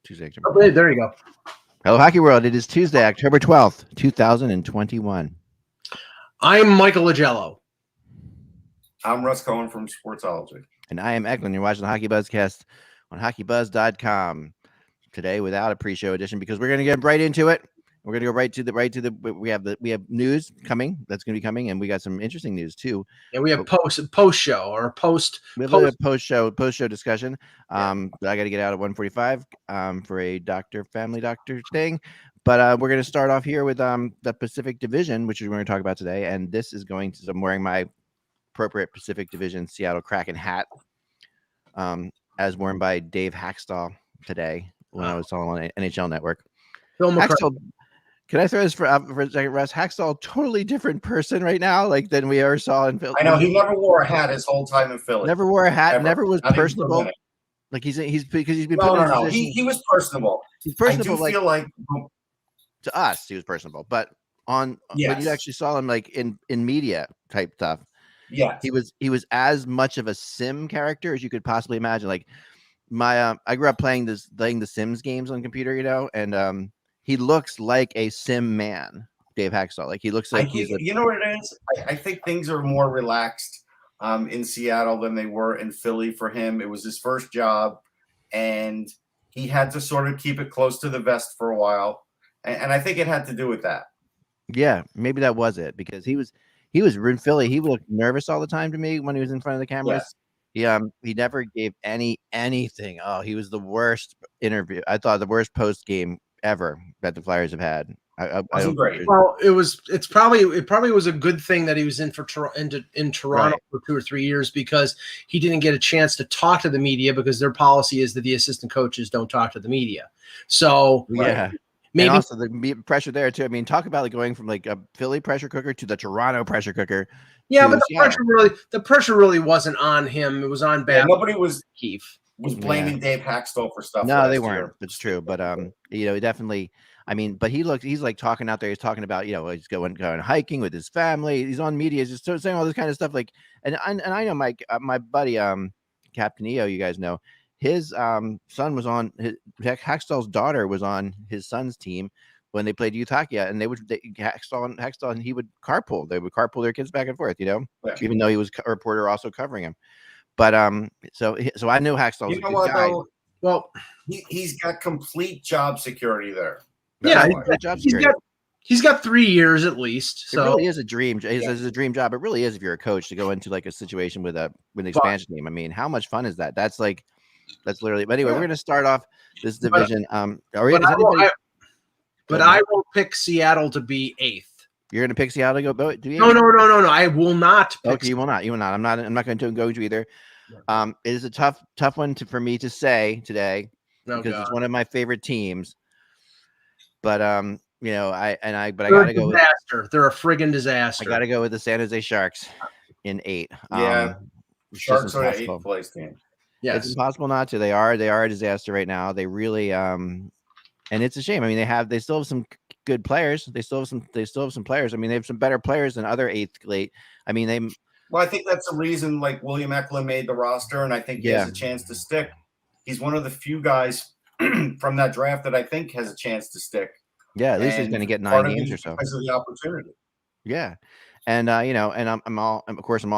Tuesday, October. Oh, there you go. Hello, Hockey World. It is Tuesday, October 12th, 2021. I'm Michael Lagello. I'm Russ Cohen from Sportsology. And I am Eckland. You're watching the HockeyBuzzcast on HockeyBuzz.com. Today without a pre-show edition because we're going to get right into it. We're going to go right to the we have news coming that's going to be coming, and we got some interesting news too. And we have post show or post. We have a post show discussion. I got to get out at 1:45 for a family doctor thing. But we're going to start off here with the Pacific Division, which we're going to talk about today. And this is going to, I'm wearing my appropriate Pacific Division Seattle Kraken hat, as worn by Dave Hackstall today when I was on NHL Network. Hackstall, can I throw this for a second, Russ? Hackstall, totally different person right now, than we ever saw in Philly. I know he never wore a hat his whole time in Philly. Never wore a hat. Ever. Never was Not personable. Because he's been no. He was personable. He's personable. I do feel like to us he was personable, but when you actually saw him in media type stuff, he was as much of a sim character as you could possibly imagine. I grew up playing the Sims games on computer, and he looks like a sim man, Dave Hackstall. He looks like you know what it is? I think things are more relaxed in Seattle than they were in Philly for him. It was his first job, and he had to sort of keep it close to the vest for a while, and I think it had to do with that. Yeah, maybe that was it, because he was in Philly. He looked nervous all the time to me when he was in front of the cameras. Yeah. He never gave anything. Oh, he was the worst interview. I thought the worst post game ever that the Flyers have had. Great. Well, it probably was a good thing that he was in Toronto for 2 or 3 years, because he didn't get a chance to talk to the media, because their policy is that the assistant coaches don't talk to the media. So maybe, and also the pressure there too. I mean, talk about going from a Philly pressure cooker to the Toronto pressure cooker. Yeah, but the pressure really wasn't on him. It was on Bad. Nobody was blaming Dave Hackstall for stuff. No, they weren't. It's true, but he definitely. I mean, but he's talking out there. He's talking about he's going hiking with his family. He's on media. He's just saying all this kind of stuff. And I know my buddy Captain EO. You guys know his son was on Hackstall's daughter was on his son's team when they played youth hockey, and Hackstall and he would carpool. They would carpool their kids back and forth, even though he was a reporter also covering him. But so I knew Hackstall was a good guy. Well, he's got complete job security there. He's got 3 years at least. So it really is a dream. It's a dream job. It really is if you're a coach to go into a situation with an expansion team. I mean, how much fun is that? That's literally. But anyway, we're going to start off this division. But I will pick Seattle to be 8th. You're going to pick Seattle to go? No. I will not. Okay, you will not. You will not. I'm not going to go to either. It is a tough one for me to say today because it's one of my favorite teams. But I got to go. They're a friggin' disaster. I got to go with the San Jose Sharks in 8. Sharks are an 8th place team. Yeah, it's impossible not to. They are a disaster right now. They really and it's a shame. I mean, they still have some good players. They still have some players. I mean, they have some better players than other 8th late. I mean, Well, I think that's the reason William Eckland made the roster, and I think he has a chance to stick. He's one of the few guys from that draft that I think has a chance to stick. Yeah, at least he's going to get 9 games or so because of the opportunity. Yeah, and and I'm all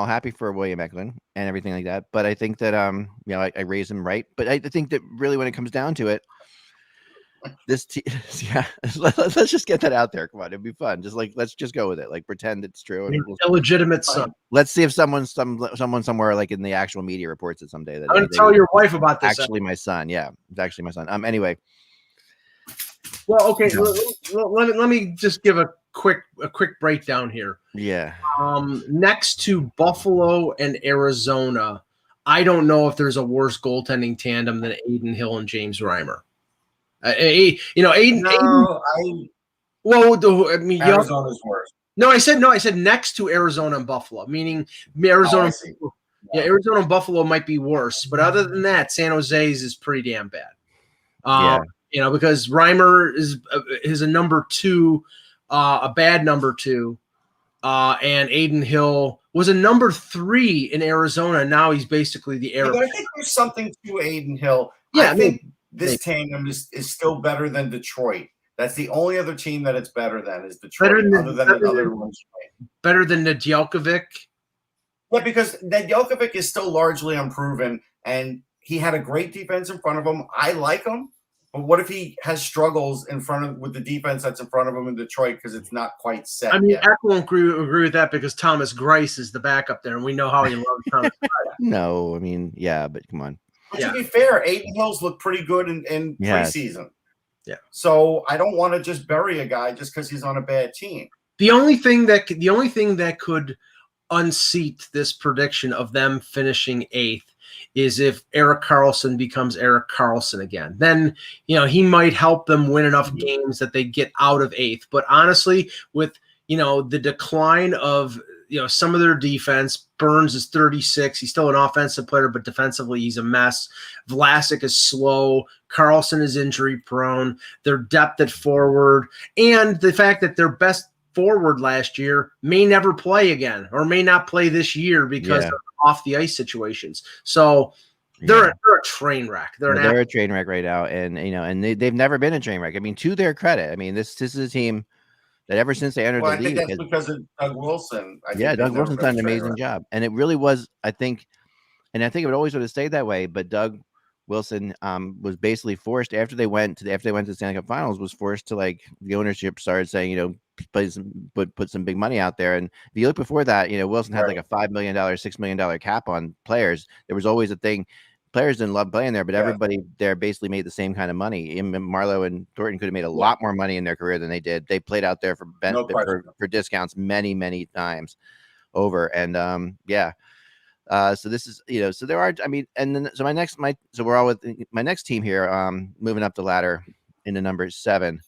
happy for William Eckland and everything like that. But I think that I raised him right. But I think that really when it comes down to it, let's just get that out there. Come on, it'd be fun. Let's just go with it. Pretend it's true. Illegitimate son. Let's see if someone somewhere in the actual media reports it someday. I'm going to tell your wife about this. Actually, my son. Yeah, it's actually my son. Anyway. Well, okay. Let me just give a quick breakdown here. Yeah. Next to Buffalo and Arizona, I don't know if there's a worse goaltending tandem than Adin Hill and James Reimer. Arizona's worse. No, I said next to Arizona and Buffalo, meaning Arizona. Arizona and Buffalo might be worse, but other than that, San Jose's is pretty damn bad. Because Reimer is a number 2, a bad number 2, and Adin Hill was a number 3 in Arizona. And now he's basically the air. But I think there's something to Adin Hill. Yeah, I think this tandem is still better than Detroit. That's the only other team that it's better than is Detroit, other than the other ones. Better than Nedeljkovic? Yeah, because Nedeljkovic is still largely unproven, and he had a great defense in front of him. I like him, but what if he has struggles with the defense that's in front of him in Detroit because it's not quite set yet? I won't agree with that because Thomas Greiss is the backup there, and we know how he loves Thomas Greiss. No, I mean, yeah, but come on. But to be fair, Aiden Hills looked pretty good in preseason. Yeah. So I don't want to just bury a guy just because he's on a bad team. The only thing that could unseat this prediction of them finishing 8th is if Erik Karlsson becomes Erik Karlsson again. Then, he might help them win enough games that they get out of 8th. But honestly, with, the decline of, some of their defense, Burns is 36. He's still an offensive player, but defensively he's a mess. Vlasic is slow. Karlsson is injury prone. Their depth at forward, and the fact that their best forward last year may never play again or may not play this year because of off the ice situations. So they're a train wreck. They're a train wreck right now, and they've never been a train wreck. I mean, to their credit, I mean this is a team that ever since they entered the league, I think that's because of Doug Wilson. Doug Wilson's done an amazing job, and it really was. I think it would always would have stayed that way. But Doug Wilson was basically forced after they went to the Stanley Cup Finals. Was forced to, like, the ownership started saying, put some big money out there. And if you look before that, Wilson had like a $5 million, $6 million cap on players. There was always a thing. Players didn't love playing there, but everybody there basically made the same kind of money. Marlowe and Thornton could have made a lot more money in their career than they did. They played out there for discounts many, many times over. And so this is, so there are, I mean, and then, so we're all with my next team here, moving up the ladder into number 7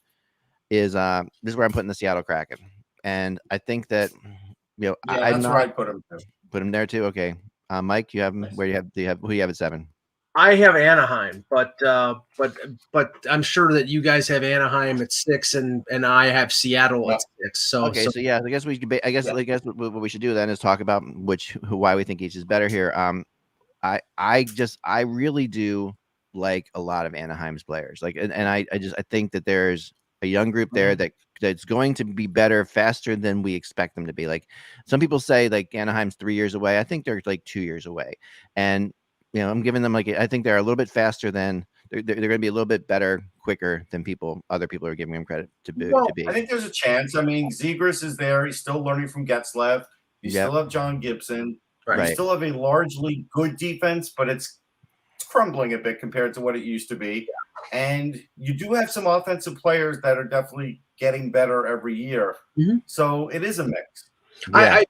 is, this is where I'm putting the Seattle Kraken. And I think that, that's where I put him too. Put him there too. Okay. Mike, you have him. Who you have at 7? I have Anaheim, but I'm sure that you guys have Anaheim at 6, and I have Seattle at 6. So okay, so I guess we could. I guess what we should do then is talk about why we think each is better here. I really do like a lot of Anaheim's players. Like, and I think that there's a young group there that's going to be better faster than we expect them to be. Like, some people say, like, Anaheim's 3 years away. I think they're like 2 years away, and I'm giving them, like, I think they're a little bit faster than they're going to be a little bit better, quicker than other people are giving them credit to be. I think there's a chance. I mean, Zegras is there. He's still learning from Getzlaf. You still have John Gibson. Right. You still have a largely good defense, but it's crumbling a bit compared to what it used to be. And you do have some offensive players that are definitely getting better every year. Mm-hmm. So it is a mix. Yeah.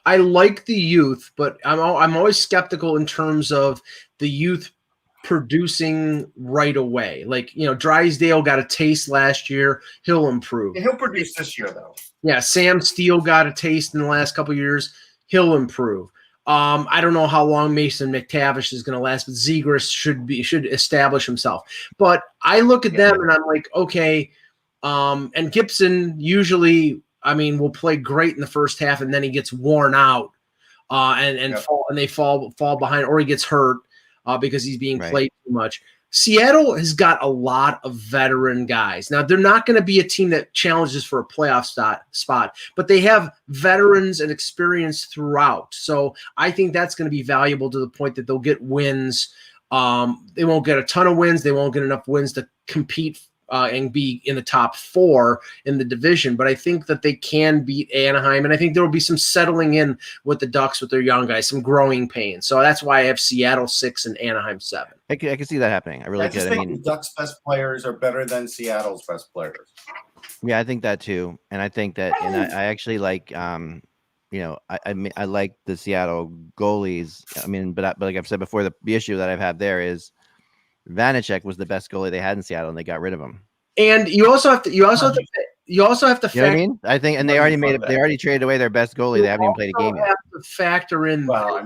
I like the youth, but I'm always skeptical in terms of the youth producing right away. Like, Drysdale got a taste last year. He'll improve. And he'll produce this year, though. Yeah, Sam Steele got a taste in the last couple of years. He'll improve. I don't know how long Mason McTavish is going to last, but Zegras should establish himself. But I look at them and I'm like, okay. And Gibson usually, will play great in the first half, and then he gets worn out, and they fall behind, or he gets hurt because he's being played too much. Seattle has got a lot of veteran guys. Now, they're not going to be a team that challenges for a playoff spot, but they have veterans and experience throughout. So I think that's going to be valuable to the point that they'll get wins. They won't get a ton of wins. They won't get enough wins to compete and be in the top 4 in the division. But I think that they can beat Anaheim, and I think there will be some settling in with the Ducks with their young guys, some growing pains. So that's why I have Seattle 6 and Anaheim 7. I can see that happening. I really could. I think the Ducks' best players are better than Seattle's best players. Yeah, I think that too. And I think that, and I actually like, I like the Seattle goalies. But like I've said before, the issue that I've had there is Vanacek was the best goalie they had in Seattle, and they got rid of him. And you also have to factor. You know what I mean? I think, and they already traded away their best goalie. They haven't even played a game yet. Have to factor in. Well,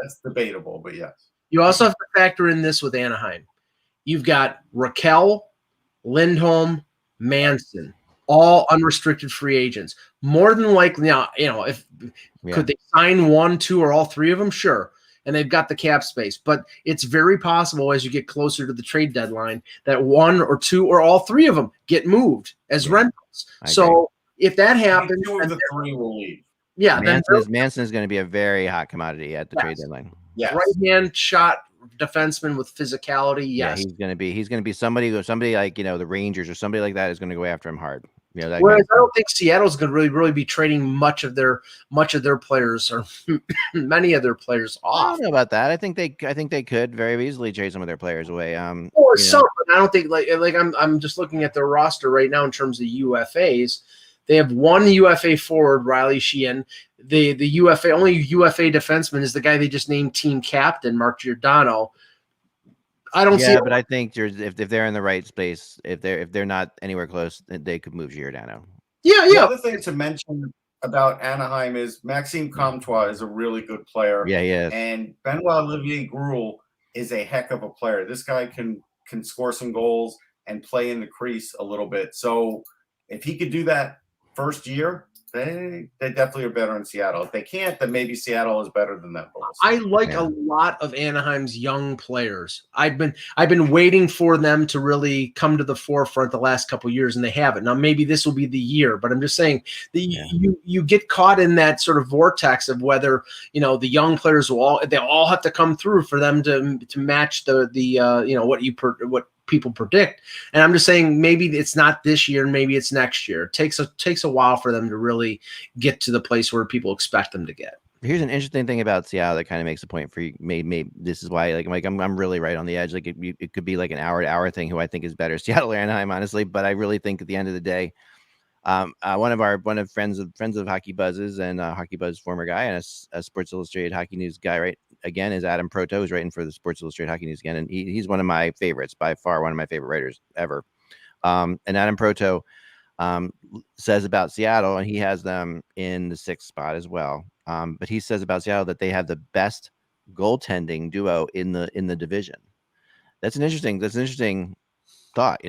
that's debatable, but yes. You also have to factor in this with Anaheim. You've got Raquel, Lindholm, Manson, all unrestricted free agents. More than likely, now, could they sign 1, 2, or all 3 of them? Sure. and they've got the cap space. But it's very possible as you get closer to the trade deadline that one or two or all three of them get moved as rentals. So if that happens, two of the three will leave. Yeah, Manson is going to be a very hot commodity at the trade deadline. Yes. Right-hand shot defenseman with physicality. Yes. Yeah, he's going to be somebody like, the Rangers or somebody like that is going to go after him hard. Whereas I don't think Seattle's going to really be trading much of their players or many of their players off. I don't know about that. I think they could very easily trade some of their players away. Or some, but I don't think like I'm just looking at their roster right now in terms of UFAs. They have one UFA forward, Riley Sheehan. The only UFA defenseman is the guy they just named team captain, Mark Giordano. I don't see. But I think if they're in the right space, if they're not anywhere close, they could move Giordano. Yeah. The other thing to mention about Anaheim is Maxime Comtois is a really good player. Yeah, he is. And Benoit Olivier Gruel is a heck of a player. This guy can score some goals and play in the crease a little bit. So if he could do that first year, they definitely are better in Seattle. If they can't, then maybe Seattle is better than them. I like a lot of Anaheim's young players. I've been waiting for them to really come to the forefront the last couple of years, and they haven't. Now maybe this will be the year, but I'm just saying you get caught in that sort of vortex of whether the young players they all have to come through for them to match what people predict. And I'm just saying maybe it's not this year, maybe it's next year. It takes a while for them to really get to the place where people expect them to get. Here's an interesting thing about Seattle that kind of makes a point for you. Maybe this is why I'm really right on the edge. Like it could be like an hour thing. Who I think is better, Seattle or Anaheim, honestly. But I really think at the end of the day, one of friends of Hockey Buzz's and Hockey Buzz former guy and a Sports Illustrated Hockey News guy, right? Again, is Adam Proto, who's writing for the Sports Illustrated Hockey News again, and he's one of my favorites, by far one of my favorite writers ever. And Adam Proto says about Seattle, and he has them in the 6th spot as well. But he says about Seattle that they have the best goaltending duo in the division. That's an interesting thought.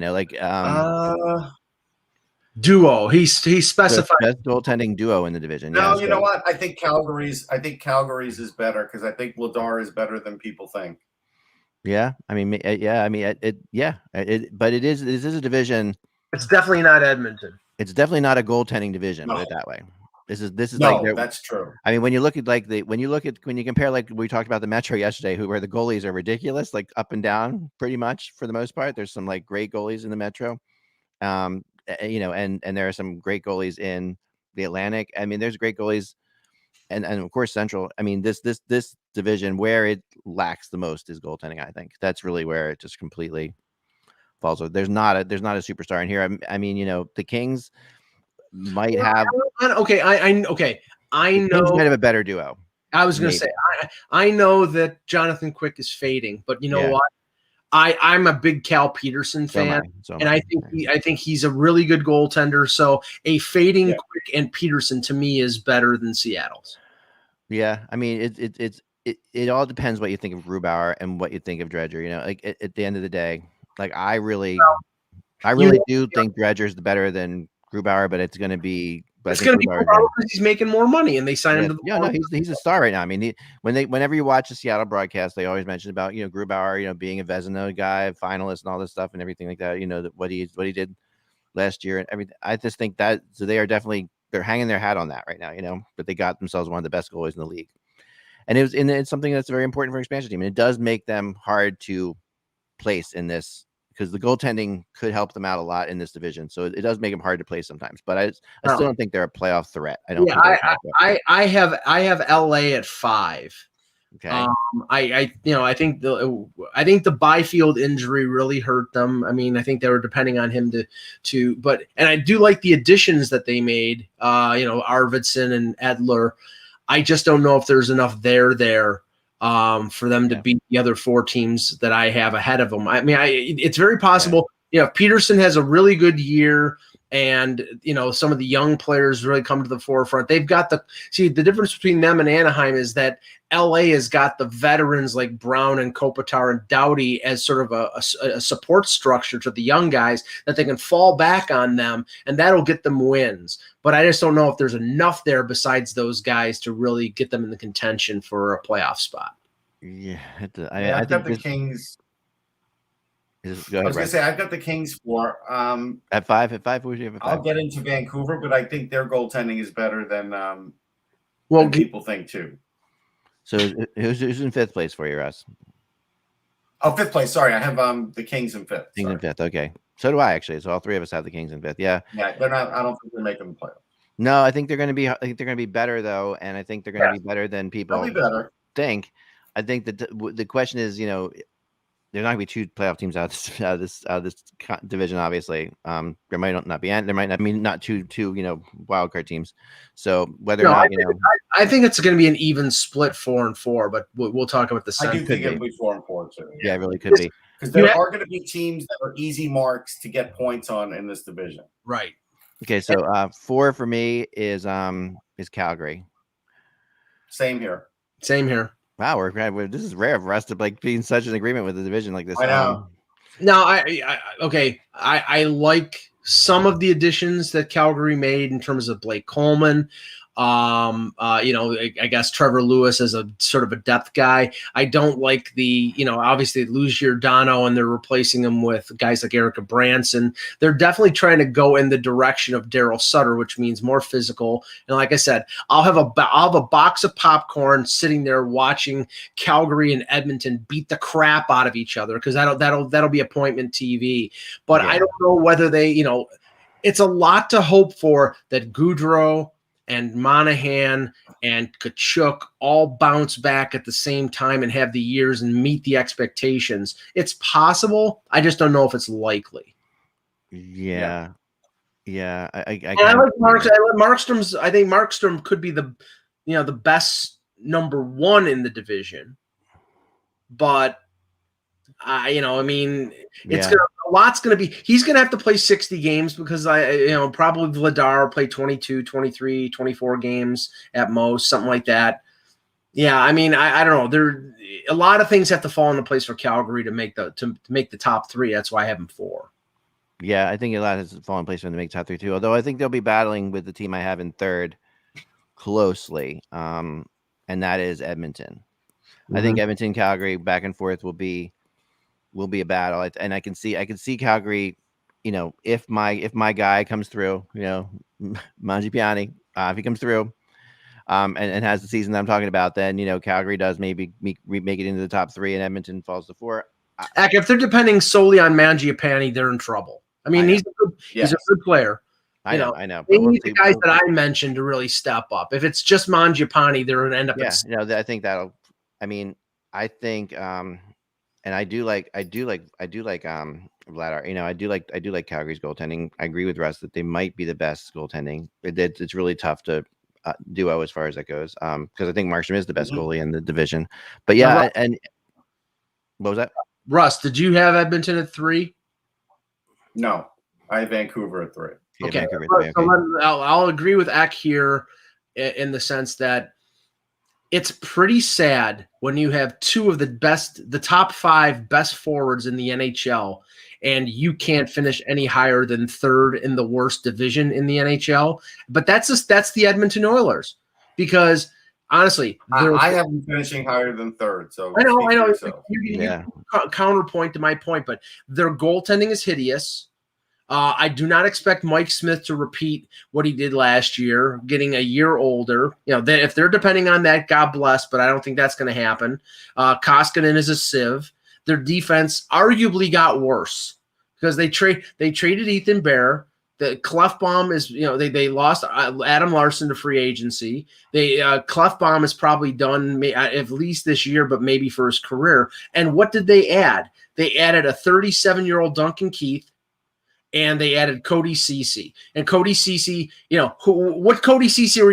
Duo. He specified best goaltending duo in the division. No, you know what? I think Calgary's is better because I think Vladar is better than people think. Yeah, but it is a division. It's definitely not Edmonton. It's definitely not a goaltending division. Put it that way. This is that's true. I mean, when you compare, like we talked about the Metro yesterday, where the goalies are ridiculous, like up and down, pretty much for the most part. There's some like great goalies in the Metro. And there are some great goalies in the Atlantic. I mean, there's great goalies, and of course Central. I mean, this division where it lacks the most is goaltending. I think that's really where it just completely falls. There's not a superstar in here. I mean, the Kings might have. I know. Kings might have a better duo. I was going to say, I know that Jonathan Quick is fading, but you know what? I'm a big Cal Peterson fan, and I think he's a really good goaltender. So a fading Quick and Peterson to me is better than Seattle's. Yeah, I mean it all depends what you think of Grubauer and what you think of Dredger. At the end of the day, like I really do think Dredger's better than Grubauer, but it's going to be. But it's going to be because he's making more money, and they signed him to the he's a star right now. I mean, whenever you watch the Seattle broadcast, they always mention about Grubauer, being a Vezina guy, finalist, and all this stuff, and everything like that. What he did last year and everything. I just think that they are definitely they're hanging their hat on that right now. But they got themselves one of the best goalies in the league, and it's something that's very important for an expansion team, and it does make them hard to place in this. Because the goaltending could help them out a lot in this division, so it does make them hard to play sometimes. But I still don't think they're a playoff threat. I don't. Yeah, I have LA at 5. Okay. I think the Byfield injury really hurt them. I mean, I think they were depending on him but I do like the additions that they made. Arvidsson and Edler. I just don't know if there's enough there. For them to beat the other 4 teams that I have ahead of them. I mean, it's very possible. If Peterson has a really good year and, some of the young players really come to the forefront, they've got the difference between them and Anaheim is that LA has got the veterans like Brown and Kopitar and Doughty as sort of a support structure to the young guys that they can fall back on them, and that'll get them wins. But I just don't know if there's enough there besides those guys to really get them in the contention for a playoff spot. Yeah, I I've think got the this Kings. is. Go I ahead, was gonna Russ. say I've got the Kings 4. At five. At five. Who would you have at I'll five? get into Vancouver, but I think their goaltending is better Well, than people think too. So who's in fifth place for you, Russ? Oh, fifth place. Sorry, I have the Kings in fifth. Kings Sorry. in fifth. Okay. So do I actually. So all three of us have the Kings in fifth. Yeah. Yeah, they're not. I don't think they're making the playoffs. No, I think they're going to be. I think they're going to be better though, and I think they're going to be better than They'll people be better. think. I think that the question is, there's not going to be two playoff teams out of this division. Obviously, there might not be. There might not be not two wild card teams. So whether or not I think it's going to be an even split 4-4. But we'll talk about the. I do think it'll be 4-4 too. Yeah, it really could be because there are going to be teams that are easy marks to get points on in this division. Right. Okay, so 4 for me is Calgary. Same here. Wow, this is rare for us to be in such an agreement with a division like this. I know. Now, I like some of the additions that Calgary made in terms of Blake Coleman. I guess Trevor Lewis as a sort of a depth guy. I don't like obviously lose Giordano and they're replacing him with guys like Erica Branson. They're definitely trying to go in the direction of Daryl Sutter, which means more physical. And like I said, I'll have a box of popcorn sitting there watching Calgary and Edmonton beat the crap out of each other because that'll be appointment TV. But I don't know whether it's a lot to hope for that Goudreau and Monahan and Kachuk all bounce back at the same time and have the years and meet the expectations. It's possible. I just don't know if it's likely. Yeah. I like Mark. I like Markstrom's. I think Markstrom could be the best number one in the division, but it's a lot's going to be. He's going to have to play 60 games because probably Vladar will play 22, 23, 24 games at most, something like that. Yeah, I don't know. A lot of things have to fall into place for Calgary to make the top 3. That's why I have them 4. Yeah, I think a lot has fallen in place for them to make top 3 too. Although I think they'll be battling with the team I have in third closely, and that is Edmonton. Mm-hmm. I think Edmonton, Calgary, back and forth will be a battle, and I can see Calgary. If my guy comes through, Mangiapane, if he comes through, and has the season that I'm talking about, then Calgary does maybe make it into the top 3, and Edmonton falls to 4. If they're depending solely on Mangiapane, they're in trouble. I mean, he's a good player. I know. They need the guys that I mentioned to really step up. If it's just Mangiapane, they're going to end up. Yeah, I think that'll. I mean, I think. And I do like Vladar. I do like Calgary's goaltending. I agree with Russ that they might be the best goaltending. It's really tough to duo as far as that goes. Because I think Markstrom is the best goalie in the division. But yeah, and what was that? Russ, did you have Edmonton at 3? No, I have Vancouver at 3. Okay, Vancouver at 3. So I'll agree with Eck here in the sense that it's pretty sad when you have 2 of the top 5 best forwards in the NHL, and you can't finish any higher than 3rd in the worst division in the NHL. But that's the Edmonton Oilers, because honestly, I have them finishing higher than 3rd. So I know. You counterpoint to my point, but their goaltending is hideous. I do not expect Mike Smith to repeat what he did last year, getting a year older. If they're depending on that, God bless, but I don't think that's going to happen. Koskinen is a sieve. Their defense arguably got worse because they traded Ethan Bear. The Clefbaum is, they lost Adam Larson to free agency. Clefbaum is probably done at least this year, but maybe for his career. And what did they add? They added a 37-year-old Duncan Keith. And they added Cody Ceci. And Cody Ceci, what Cody Ceci are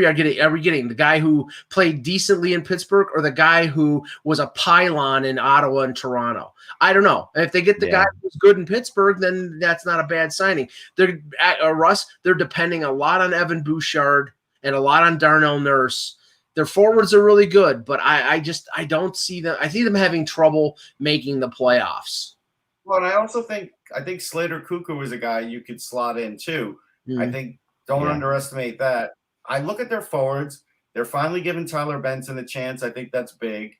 we getting? The guy who played decently in Pittsburgh or the guy who was a pylon in Ottawa and Toronto? I don't know. If they get the guy who's good in Pittsburgh, then that's not a bad signing. They're depending a lot on Evan Bouchard and a lot on Darnell Nurse. Their forwards are really good, but I don't see them. I see them having trouble making the playoffs. Well, and I think Slater Cuckoo is a guy you could slot in too. I think don't underestimate that. I look at their forwards. They're finally giving Tyler Benson a chance. I think that's big.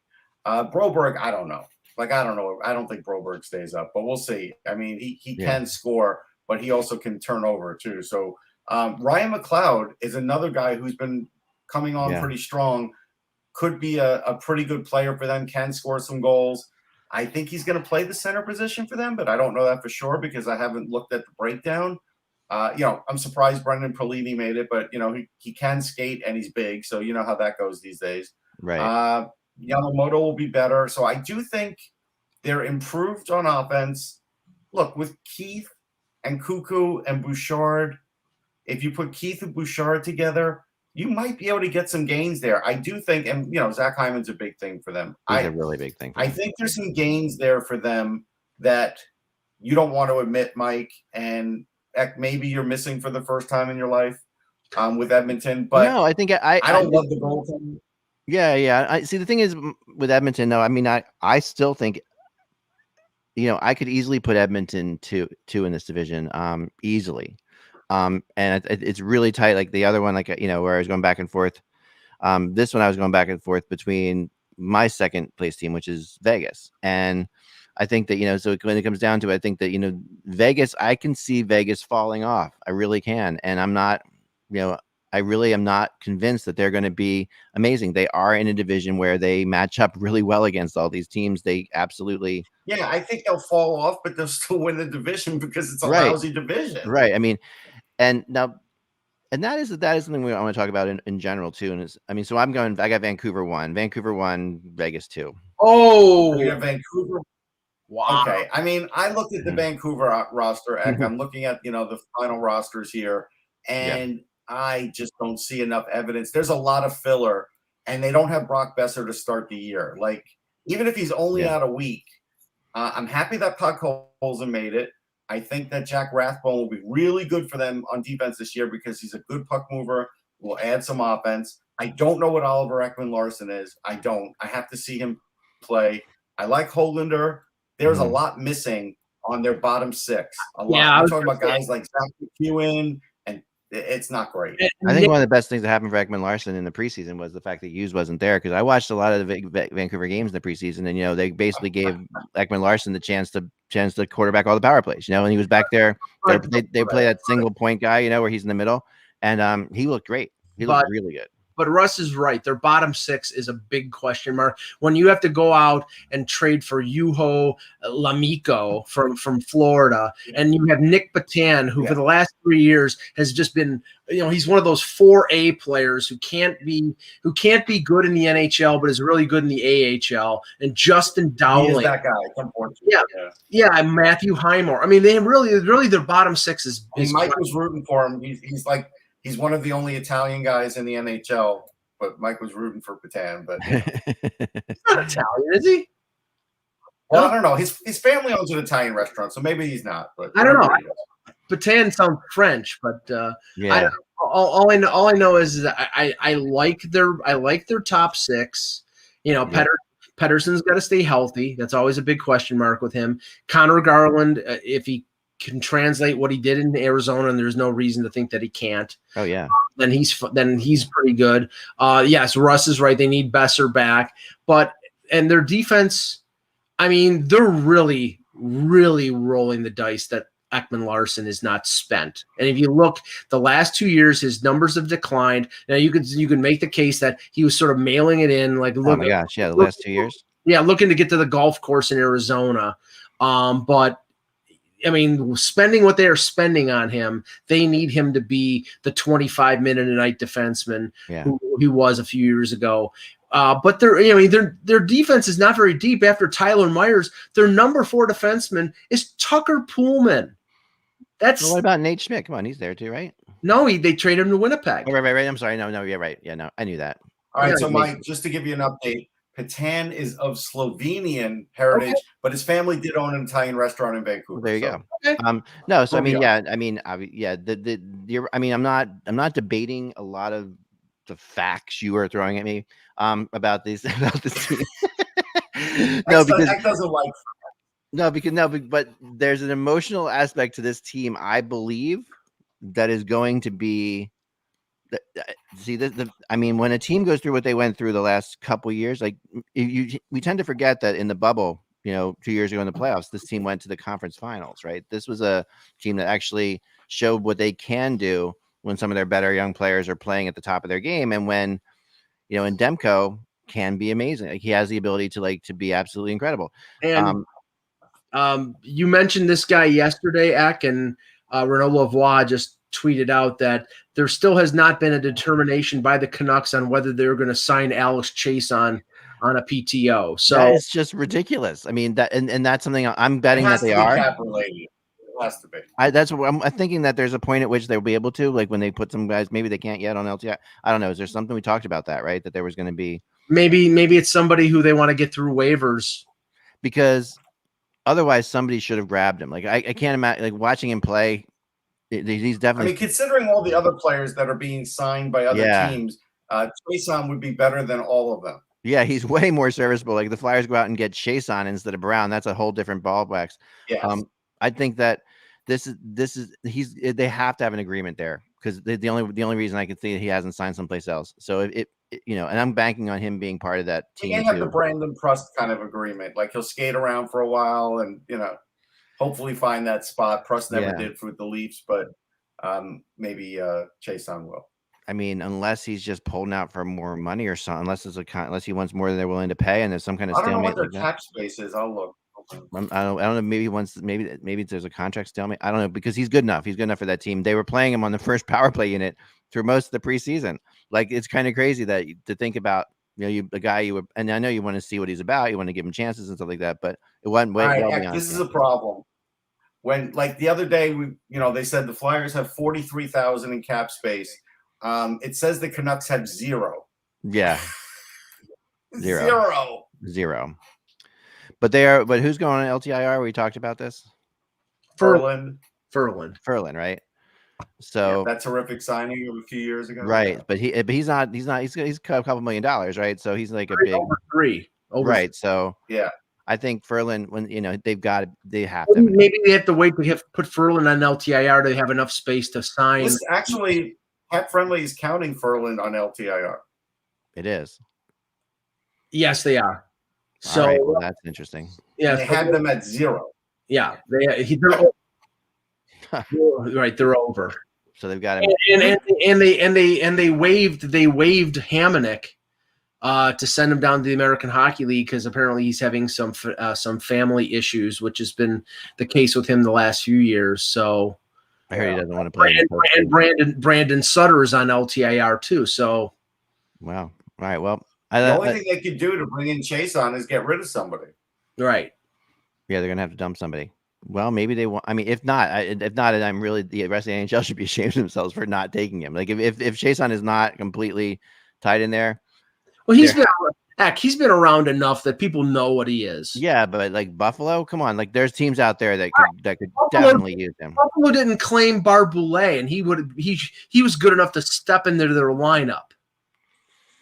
Broberg, I don't know. Like, I don't know. I don't think Broberg stays up, but we'll see. I mean, he can score, but he also can turn over too. So Ryan Mccloud is another guy who's been coming on pretty strong. Could be a pretty good player for them, can score some goals. I think he's going to play the center position for them, but I don't know that for sure because I haven't looked at the breakdown. I'm surprised Brendan Perlini made it, but, he can skate and he's big. So you know how that goes these days. Right. Yamamoto will be better. So I do think they're improved on offense. Look, with Keith and Cuckoo and Bouchard, if you put Keith and Bouchard together, you might be able to get some gains there. I do think, and Zach Hyman's a big thing for them. He's a really big thing. I think there's some gains there for them that you don't want to admit, Mike, and maybe you're missing for the first time in your life with Edmonton. But no, I think I don't love the goaltending. Yeah. I see. The thing is with Edmonton, though. I mean, I still think, I could easily put Edmonton two in this division, easily. And it's really tight. Like the other one, where I was going back and forth. This one I was going back and forth between my second place team, which is Vegas, and I think that so when it comes down to it, I think that Vegas, I can see Vegas falling off. I really can, and I'm not, I really am not convinced that they're going to be amazing. They are in a division where they match up really well against all these teams. They absolutely. Yeah, I think they'll fall off, but they'll still win the division because it's a lousy division. Right. I mean, and that is something I want to talk about in general too. And so I got Vancouver 1, Vegas 2. Oh, we have Vancouver. Wow. Okay. I mean, I looked at the Vancouver roster, and I'm looking at, the final rosters here, and I just don't see enough evidence. There's a lot of filler, and they don't have Brock Besser to start the year. Like, even if he's only out a week, I'm happy that Podkolzin made it. I think that Jack Rathbone will be really good for them on defense this year because he's a good puck mover, will add some offense. I don't know what Oliver Ekman-Larsson is. I have to see him play. I like Holander. There's a lot missing on their bottom six. A lot. Yeah, I'm talking about guys like Zach McEwen, and it's not great. I think one of the best things that happened for Ekman-Larsson in the preseason was the fact that Hughes wasn't there, because I watched a lot of the Vancouver games in the preseason, and they basically gave Ekman-Larsson the chance to quarterback all the power plays. And he was back there. They play that single point guy, where he's in the middle, and he looked great. He looked really good. But Russ is right. Their bottom six is a big question mark. When you have to go out and trade for Juho Lamico from Florida, and you have Nick Patan, who for the last 3 years has just been, he's one of those 4A players who can't be good in the NHL, but is really good in the AHL. And Justin Dowling, he is that guy. Unfortunately. Yeah, and Matthew Highmore. I mean, they really their bottom six is Mike was rooting for him. He's one of the only Italian guys in the NHL, but Mike was rooting for Patan. But he's not Italian, is he? Well, I don't know. His family owns an Italian restaurant, so maybe he's not. But I don't know. Patan sounds French, but all I know is that I like their top six. Pettersson's got to stay healthy. That's always a big question mark with him. Connor Garland, if he can translate what he did in Arizona, and there's no reason to think that he can't. Oh yeah. Then he's pretty good. Yes, Russ is right. They need Besser back, and their defense, I mean, they're really, really rolling the dice that Ekman-Larsson is not spent. And if you look the last 2 years, his numbers have declined. Now you can make the case that he was sort of mailing it in, like, oh my gosh, yeah, the last 2 years. Yeah, looking to get to the golf course in Arizona. But I mean, spending what they are spending on him, they need him to be the 25-minute-a-night defenseman who he was a few years ago. But their defense is not very deep. After Tyler Myers, their number 4 defenseman is Tucker Poolman. Well, what about Nate Schmidt? Come on, he's there too, right? No, they traded him to Winnipeg. Oh, right. I'm sorry. No, you're right. Yeah, no, I knew that. All right, so Mike, just to give you an update, Patan is of Slovenian heritage, but his family did own an Italian restaurant in Vancouver. There you go. Okay. No, so I'm not debating a lot of the facts you are throwing at me about this team. That doesn't like. But there's an emotional aspect to this team, I believe, that is going to be see I mean, when a team goes through what they went through the last couple years, like we tend to forget that in the bubble, 2 years ago in the playoffs, this team went to the conference finals, right? This was a team that actually showed what they can do when some of their better young players are playing at the top of their game, and when and Demko can be amazing. Like, he has the ability to be absolutely incredible. And you mentioned this guy yesterday, Eck, and Renaud Lavoie just tweeted out that there still has not been a determination by the Canucks on whether they're going to sign Alex Chase on a PTO. So that is just ridiculous. I mean, that and that's something I'm betting that they are. Cap related. It has to be. That's what I'm thinking, that there's a point at which they'll be able to, like when they put some guys, maybe they can't yet on LTI. I don't know. Is there something we talked about that, right? That there was going to be maybe it's somebody who they want to get through waivers, because otherwise somebody should have grabbed him. Like I can't imagine like watching him play. He's definitely. I mean, considering all the other players that are being signed by other teams, Chiasson would be better than all of them. Yeah, he's way more serviceable. Like the Flyers go out and get Chiasson instead of Brown. That's a whole different ball wax. Yes. I think that they have to have an agreement there, because the only reason I can see he hasn't signed someplace else. So it and I'm banking on him being part of that team. He have the Brandon Prust kind of agreement. Like he'll skate around for a while and hopefully find that spot. Prust never did for the Leafs, but maybe Chiasson will. I mean, unless he's just pulling out for more money or something, unless he wants more than they're willing to pay, and there's some kind of stalemate. I don't know what their cap space is. I'll look. I don't know. Maybe there's a contract stalemate. I don't know, because he's good enough. He's good enough for that team. They were playing him on the first power play unit through most of the preseason. Like, it's kind of crazy to think about. The guy you were, and I know you want to see what he's about. You want to give him chances and stuff like that, but it wasn't well beyond. This is a problem. When, like the other day, they said the Flyers have 43,000 in cap space. It says the Canucks have 0. Yeah. Zero. But who's going on LTIR? We talked about this. Ferland, right? So that terrific signing of a few years ago. Right. But he's not he's a couple $1 million, right? So he's like a big over three. Right. So yeah. I think Ferland, when they have to. Maybe they have to wait to put Ferland on LTIR to have enough space to sign. Actually, Cap Friendly is counting Ferland on LTIR. It is. Yes, they are. So right, well, that's interesting. Yeah, they had them at 0. Yeah, they're right. They're over. So they've got him, and they waived Hamonic to send him down to the American Hockey League, because apparently he's having some family issues, which has been the case with him the last few years. So I heard he doesn't want to play. And Brandon Sutter is on LTIR too. So wow. All right. Well, the only thing they could do to bring in Chiasson is get rid of somebody. Right. Yeah, they're gonna have to dump somebody. Well, maybe they want. I mean, if not, I'm really, the rest of the NHL should be ashamed of themselves for not taking him. Like if Chiasson is not completely tied in there. Well, he's been around enough that people know what he is. Yeah, but like Buffalo, come on, like there's teams out there that could definitely use him. Buffalo didn't claim Barboulay, and he was good enough to step into their lineup.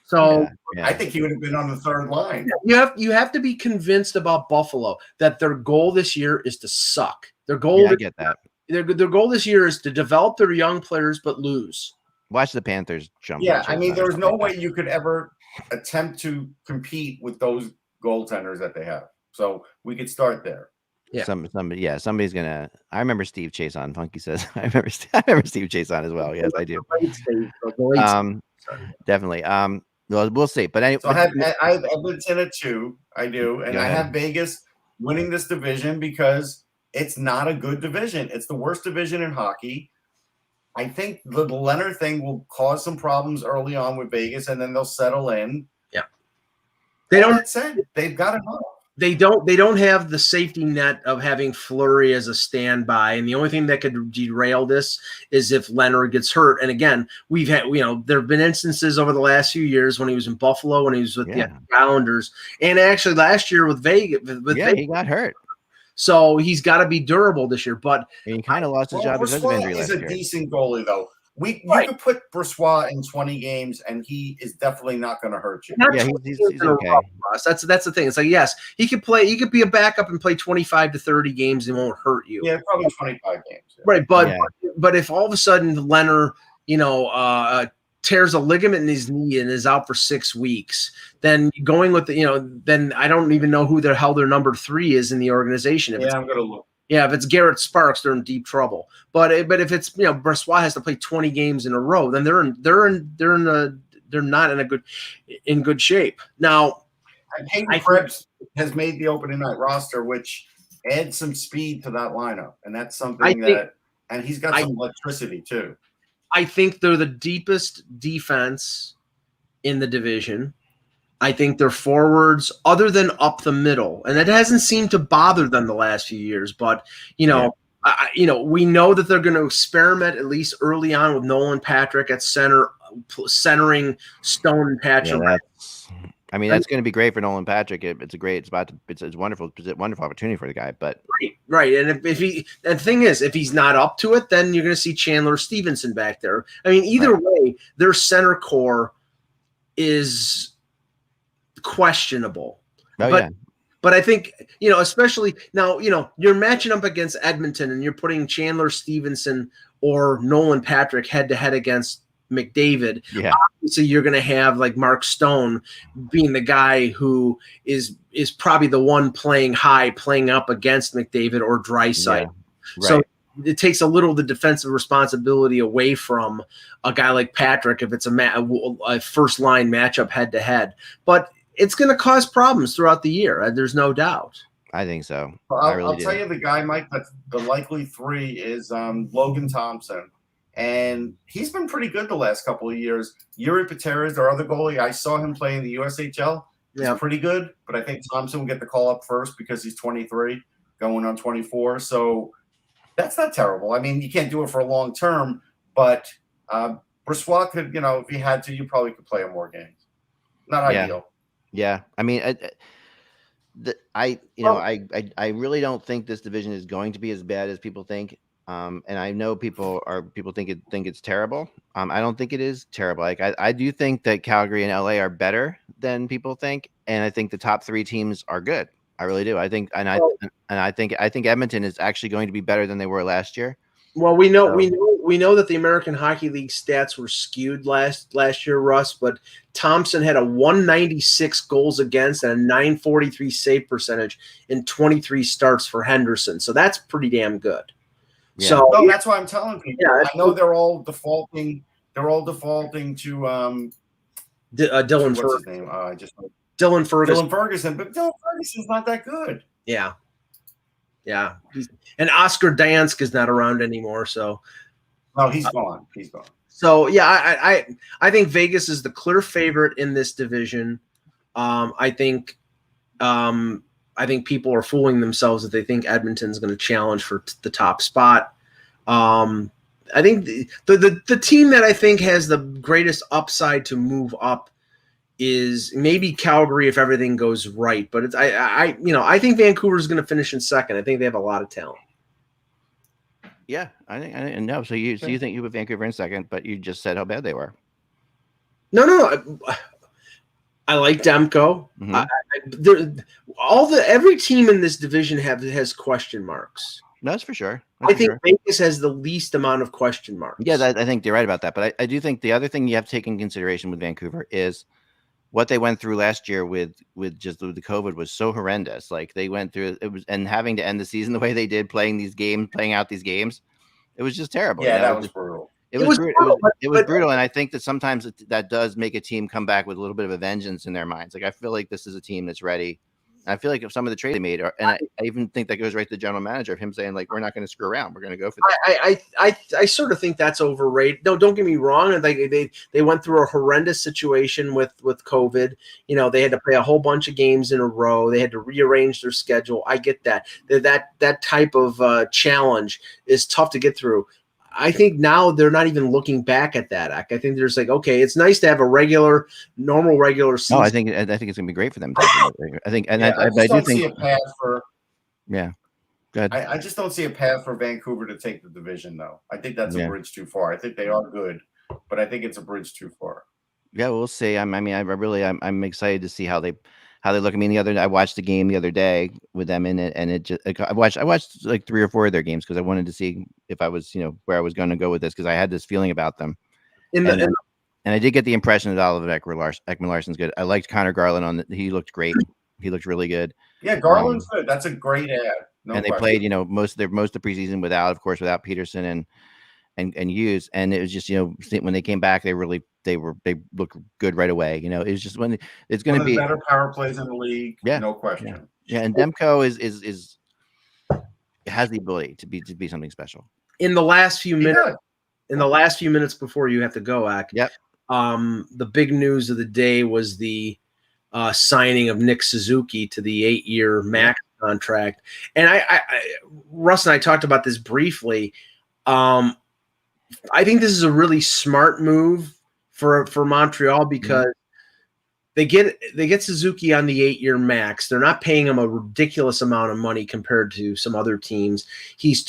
So I think he would have been on the third line. You have to be convinced about Buffalo that their goal this year is to suck. Their goal, I get that. Their goal this year is to develop their young players but lose. Watch the Panthers jump. Yeah, I mean, there was no way you could ever attempt to compete with those goaltenders that they have. So we could start there. Yeah. Somebody's gonna. I remember Steve Chiasson. Funky says I remember Steve Chiasson as well. Yes, I do. Definitely. Well, we'll see. But anyway, so I've been 10-2. I do, and I have Vegas winning this division because it's not a good division. It's the worst division in hockey. I think the Leonard thing will cause some problems early on with Vegas, and then they'll settle in. Yeah, they've got enough. They don't have the safety net of having Fleury as a standby, and the only thing that could derail this is if Leonard gets hurt. And again, we've had there have been instances over the last few years when he was in Buffalo, when he was with the Islanders, and actually last year with Vegas. He got hurt. So he's got to be durable this year. But he kind of lost his job because of injury last year. He's a decent goalie, though. You could put Brossoit in 20 games, and he is definitely not going to hurt you. He's okay. That's the thing. It's like, yes, he could play. He could be a backup and play 25 to 30 games and won't hurt you. Yeah, probably 25 games. Yeah. Right, but if all of a sudden Leonard, tears a ligament in his knee and is out for 6 weeks, then going with then I don't even know who the hell their number 3 is in the organization. I'm gonna look. Yeah, if it's Garrett Sparks, they're in deep trouble. But if it's Brossoit has to play 20 games in a row, then they're not in good shape. Now, Hayden Krebs has made the opening night roster, which adds some speed to that lineup, and that's something and he's got some electricity too. I think they're the deepest defense in the division. I think their forwards, other than up the middle, and it hasn't seemed to bother them the last few years. But we know that they're going to experiment at least early on with Nolan Patrick at center, centering Stone and Patrick. Yeah, that's going to be great for Nolan Patrick. It's a great spot. It's a wonderful opportunity for the guy. But right. And if the thing is, if he's not up to it, then you're going to see Chandler Stevenson back there. I mean, either way, their center core is questionable. But I think, especially now, you're matching up against Edmonton and you're putting Chandler Stevenson or Nolan Patrick head to head against McDavid. Yeah. Obviously, you're going to have like Mark Stone being the guy who is probably the one playing up against McDavid or Draisaitl. Yeah. Right. So it takes a little of the defensive responsibility away from a guy like Patrick if it's a first line matchup head to head. But it's going to cause problems throughout the year. There's no doubt. I think so. Well, I'll tell you the guy, Mike, that's the likely 3 is Logan Thompson. And he's been pretty good the last couple of years. Yuri Patera is our other goalie. I saw him play in the USHL. He's pretty good, but I think Thompson will get the call up first because he's 23, going on 24. So that's not terrible. I mean, you can't do it for a long term, but Brossoit could, if he had to, you probably could play him more games. Not ideal. Yeah, I mean, I really don't think this division is going to be as bad as people think. And I know people think it's terrible. I don't think it is terrible. Like I do think that Calgary and LA are better than people think, and I think the top 3 teams are good. I really do. I think, and I think Edmonton is actually going to be better than they were last year. Well, we know that the American Hockey League stats were skewed last year, Russ, but Thompson had a 196 goals against and a 943 save percentage in 23 starts for Henderson. So that's pretty damn good. Yeah. So that's why I'm telling people. Yeah, I know they're all defaulting. They're all defaulting to Dylan. What's his name? Dylan Ferguson. Dylan Ferguson, but Dylan Ferguson's not that good. Yeah. And Oscar Dansk is not around anymore. So, no, he's gone. He's gone. So yeah, I think Vegas is the clear favorite in this division. I think people are fooling themselves if they think Edmonton's going to challenge for the top spot. I think the team that I think has the greatest upside to move up is maybe Calgary if everything goes right. But I think Vancouver's going to finish in second. I think they have a lot of talent. Yeah, I know. So you think you put Vancouver in second, but you just said how bad they were. No. I like Demko. Mm-hmm. Every team in this division has question marks. That's for sure. I think Vegas has the least amount of question marks. Yeah, I think you're right about that. But I do think the other thing you have to take in consideration with Vancouver is what they went through last year with the COVID was so horrendous. Like they went through it was, and having to end the season the way they did, playing out these games, it was just terrible. Yeah, that was brutal. It was brutal, and I think that sometimes that does make a team come back with a little bit of a vengeance in their minds. Like I feel like this is a team that's ready. I feel like if some of the trades they made, I even think that goes right to the general manager of him saying like, we're not going to screw around, we're going to go for this. I sort of think that's overrated. No, don't get me wrong. They went through a horrendous situation with COVID. They had to play a whole bunch of games in a row. They had to rearrange their schedule. I get that. That type of challenge is tough to get through. I think now they're not even looking back at that. I think they're just like, okay, it's nice to have a normal regular season. No, I think it's gonna be great for them. I think, and I do see a path for. Yeah, go ahead. I just don't see a path for Vancouver to take the division, though. I think that's a bridge too far. I think they are good, but I think it's a bridge too far. Yeah, we'll see. I'm excited to see how they look. I mean, I watched the game the other day with them in it, and it just I watched like 3 or 4 of their games because I wanted to see if I was where I was going to go with this because I had this feeling about them. And I did get the impression that Oliver Ekman-Larsson's good. I liked Connor Garland he looked great. He looked really good. Yeah, Garland's good. That's a great ad. No and question. They played, most of the preseason without Peterson and Hughes, and it was just when they came back, they looked good right away. It was just when it's going to be better power plays in the league. Yeah, no question. Yeah, and Demko is has the ability to be something special. In the last few minutes before you have to go, Ak. Yep. The big news of the day was the signing of Nick Suzuki to the 8-year Mack contract. And I Russ and I talked about this briefly. I think this is a really smart move for Montreal because they get Suzuki on the 8-year max. They're not paying him a ridiculous amount of money compared to some other teams.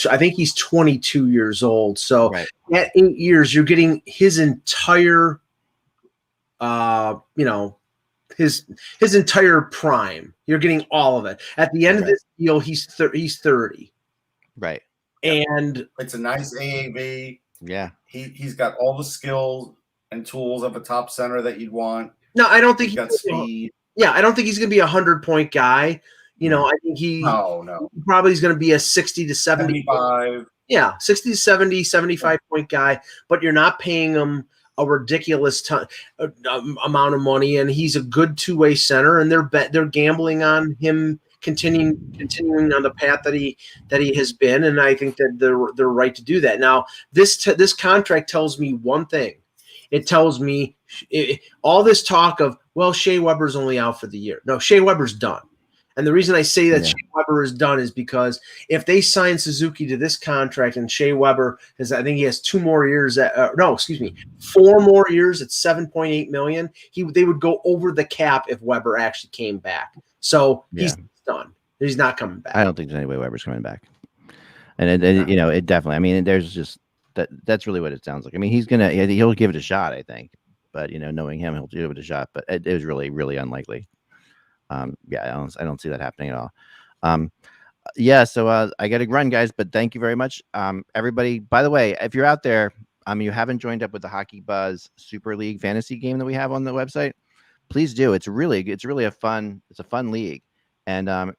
I think he's 22 years old. So at 8 years, you're getting his entire his entire prime. You're getting all of it. At the end of this deal, he's 30. Right. And it's a nice AAV. Yeah. He's got all the skills and tools of a top center that you'd want. No, I don't think he's got speed. Yeah, I don't think he's going to be a 100-point guy. I think he probably is going to be a 60 to 75. Yeah, 60 to 70, 75-point guy, but you're not paying him a ridiculous amount of money, and he's a good two-way center, and they're gambling on him continuing on the path that he has been, and I think that they're right to do that. Now, this contract tells me one thing. It tells me all this talk of, well, Shea Weber's only out for the year. No, Shea Weber's done. And the reason I say that Shea Weber is done is because if they sign Suzuki to this contract and Shea Weber I think he has 4 more years at $7.8 million, they would go over the cap if Weber actually came back. So he's done. He's not coming back. I don't think there's any way Weber's coming back. And it definitely. I mean, there's just that's really what it sounds like. I mean, he'll give it a shot, I think. But knowing him, he'll give it a shot. But it was really, really unlikely. I don't see that happening at all. So I got to run, guys. But thank you very much, everybody. By the way, if you're out there, you haven't joined up with the Hockey Buzz Super League fantasy game that we have on the website, please do. It's really a fun league, and I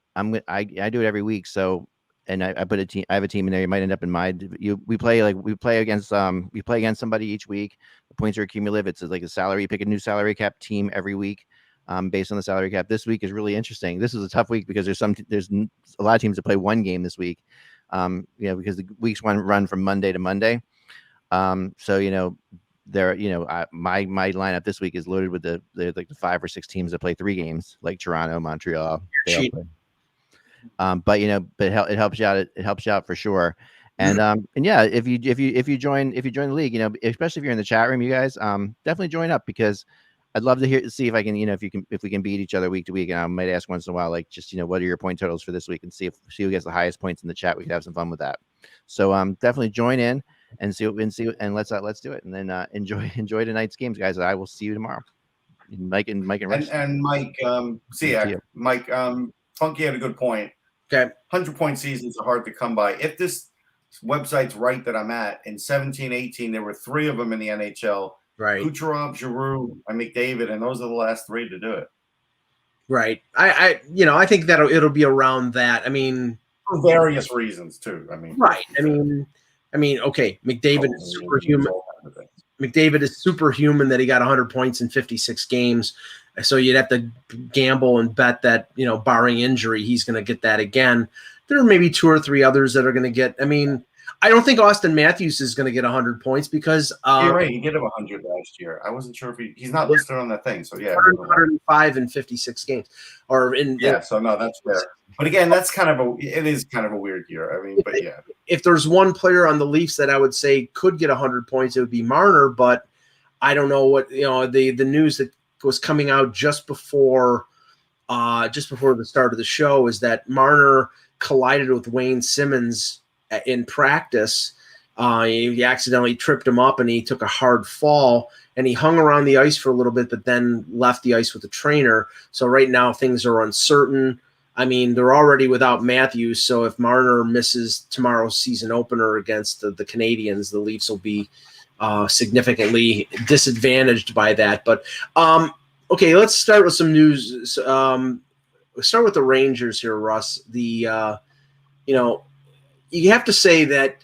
do it every week. So. And I put a team. I have a team in there. You might end up in mine. We play against somebody each week. The points are cumulative. It's like a salary. You pick a new salary cap team every week, based on the salary cap. This week is really interesting. This is a tough week because there's a lot of teams that play one game this week. Because the weeks run from Monday to Monday. My lineup this week is loaded with the 5 or 6 teams that play 3 games, like Toronto, Montreal. But it helps you out. It helps you out for sure. And if you join the league, especially if you're in the chat room, you guys definitely join up, because I'd love to see if I can, if we can beat each other week to week. And I might ask once in a while, like, just, what are your point totals for this week, and see who gets the highest points in the chat. We could have some fun with that. So definitely join in and let's do it. And then enjoy tonight's games, guys. I will see you tomorrow. Mike and Rich. And Mike, see ya. Mike, Funky had a good point. Okay. 100-point seasons are hard to come by. If this website's right that I'm at, in 17-18, there were 3 of them in the NHL. Right. Kucherov, Giroux, and McDavid, and those are the last 3 to do it. Right. I think that it'll be around that. I mean, for various reasons too. Right. Okay. McDavid is superhuman. McDavid is superhuman that he got 100 points in 56 games. So you'd have to gamble and bet that, barring injury, he's going to get that again. There are maybe 2 or 3 others that are going to get. I don't think Austin Matthews is going to get 100 points because you're right. He did have 100 last year. I wasn't sure if he's not listed on that thing. So yeah, 105 in 56 games, So no, that's fair. But again, it is kind of a weird year. But yeah, if there's one player on the Leafs that I would say could get 100 points, it would be Marner. But I don't know what the news that was coming out just before the start of the show is that Marner collided with Wayne Simmons in practice. He accidentally tripped him up and he took a hard fall, and he hung around the ice for a little bit, but then left the ice with the trainer. So right now things are uncertain. They're already without Matthews. So if Marner misses tomorrow's season opener against the Canadiens, the Leafs will be significantly disadvantaged by that. But okay, let's start with some news. Let's start with the Rangers here, Russ. You have to say that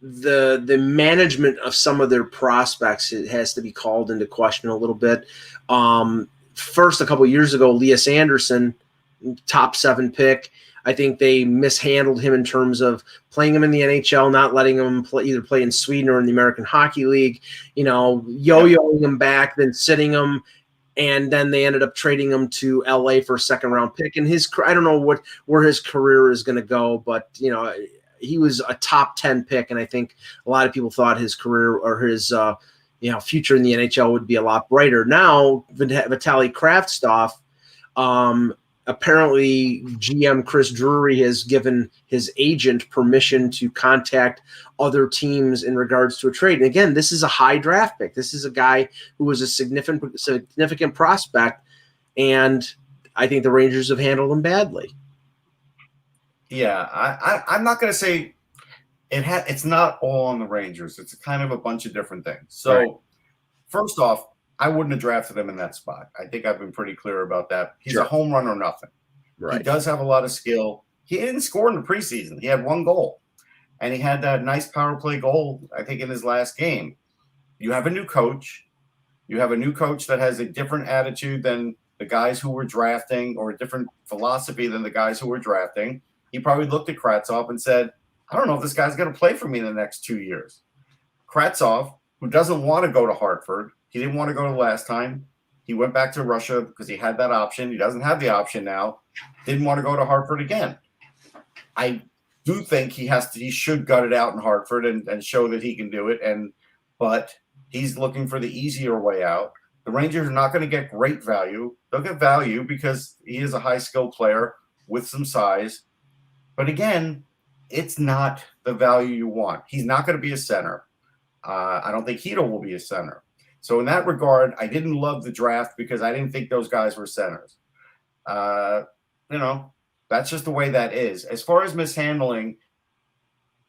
the management of some of their prospects has to be called into question a little bit. First, a couple of years ago, Elias Anderson, top 7 pick. I think they mishandled him in terms of playing him in the NHL, not letting him either play in Sweden or in the American Hockey League, yo-yoing him back, then sitting him, and then they ended up trading him to LA for a 2nd-round pick. And I don't know where his career is going to go, but he was a top 10 pick, and I think a lot of people thought his career or his future in the NHL would be a lot brighter. Now, Vitaly Kravtsov, apparently GM Chris Drury has given his agent permission to contact other teams in regards to a trade. And again, this is a high draft pick. This is a guy who was a significant prospect, and I think the Rangers have handled him badly. Yeah, I'm not going to say it's not all on the Rangers. It's kind of a bunch of different things. So, right. First off, I wouldn't have drafted him in that spot. I think I've been pretty clear about that. He's a home run or nothing. Right. He does have a lot of skill. He didn't score in the preseason. He had 1 goal, and he had that nice power play goal, I think, in his last game. You have a new coach. You have a new coach that has a different attitude than the guys who were drafting, or a different philosophy than the guys who were drafting. He probably looked at Kravtsov and said, I don't know if this guy's going to play for me in the next 2 years. Kravtsov, who doesn't want to go to Hartford, he didn't want to go the last time. He went back to Russia because he had that option. He doesn't have the option now. Didn't want to go to Hartford again. I do think he should gut it out in Hartford and show that he can do it. But he's looking for the easier way out. The Rangers are not going to get great value. They'll get value because he is a high-skilled player with some size. But again, it's not the value you want. He's not going to be a center. I don't think Hito will be a center. So in that regard, I didn't love the draft because I didn't think those guys were centers. That's just the way that is. As far as mishandling,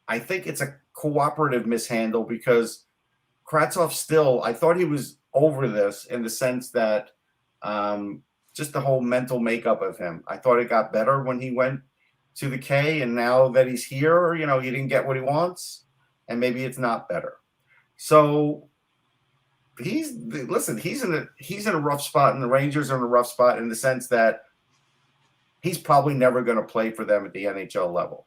I think it's a cooperative mishandle because Kravtsov still, I thought he was over this in the sense that just the whole mental makeup of him. I thought it got better when he went to the K, and now that he's here, he didn't get what he wants, and maybe it's not better. So he's in a rough spot, and the Rangers are in a rough spot in the sense that he's probably never going to play for them at the NHL level.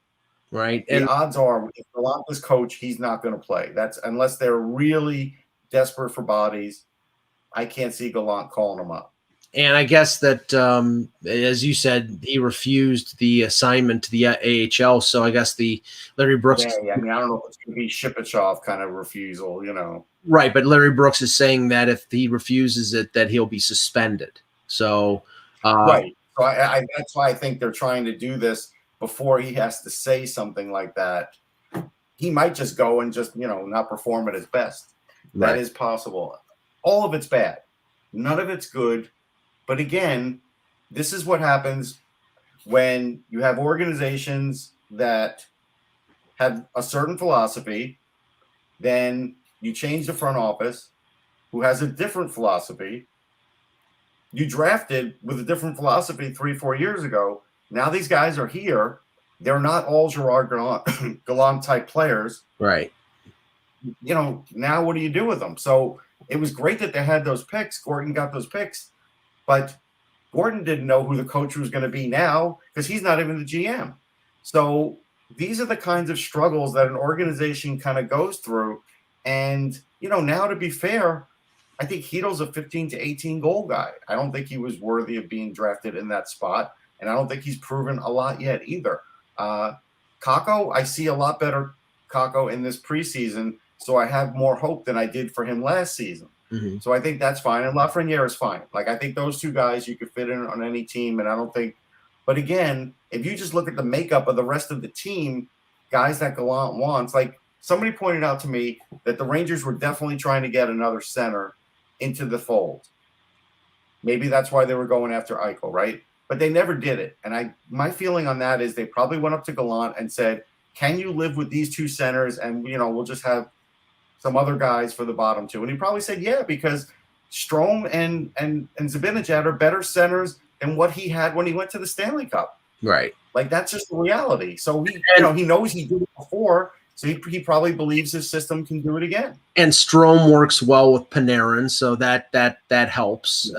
Right. And the odds are, if Galanta's coach, he's not going to play. That's unless they're really desperate for bodies. I can't see Gallant calling him up. And I guess that, as you said, he refused the assignment to the AHL. So I guess the Larry Brooks. Yeah. I mean, I don't know if it's going to be Shipachyov kind of refusal, Right, but Larry Brooks is saying that if he refuses it, that he'll be suspended. So, right. So that's why I think they're trying to do this before he has to say something like that. He might just go and just not perform at his best. Right. That is possible. All of it's bad. None of it's good. But again, this is what happens when you have organizations that have a certain philosophy, then you change the front office who has a different philosophy. You drafted with a different philosophy 3-4 years ago. Now these guys are here. They're not all Gerard Gallant type players. Right. Now what do you do with them? So it was great that they had those picks. Gordon got those picks. But Gordon didn't know who the coach was going to be now because he's not even the GM. So these are the kinds of struggles that an organization kind of goes through. And, now to be fair, I think Hito's a 15 to 18 goal guy. I don't think he was worthy of being drafted in that spot. And I don't think he's proven a lot yet either. Kakko, I see a lot better Kakko in this preseason. So I have more hope than I did for him last season. Mm-hmm. So I think that's fine. And Lafreniere is fine. I think those two guys you could fit in on any team. And I don't think – but again, if you just look at the makeup of the rest of the team, guys that Gallant wants, somebody pointed out to me that the Rangers were definitely trying to get another center into the fold. Maybe that's why they were going after Eichel, right? But they never did it. And my feeling on that is they probably went up to Gallant and said, can you live with these two centers and, we'll just have some other guys for the bottom two? And he probably said, yeah, because Strome and Zibanejad are better centers than what he had when he went to the Stanley Cup. Right. Like, that's just the reality. So he knows he did it before, so he probably believes his system can do it again. And Strome works well with Panarin, so that helps.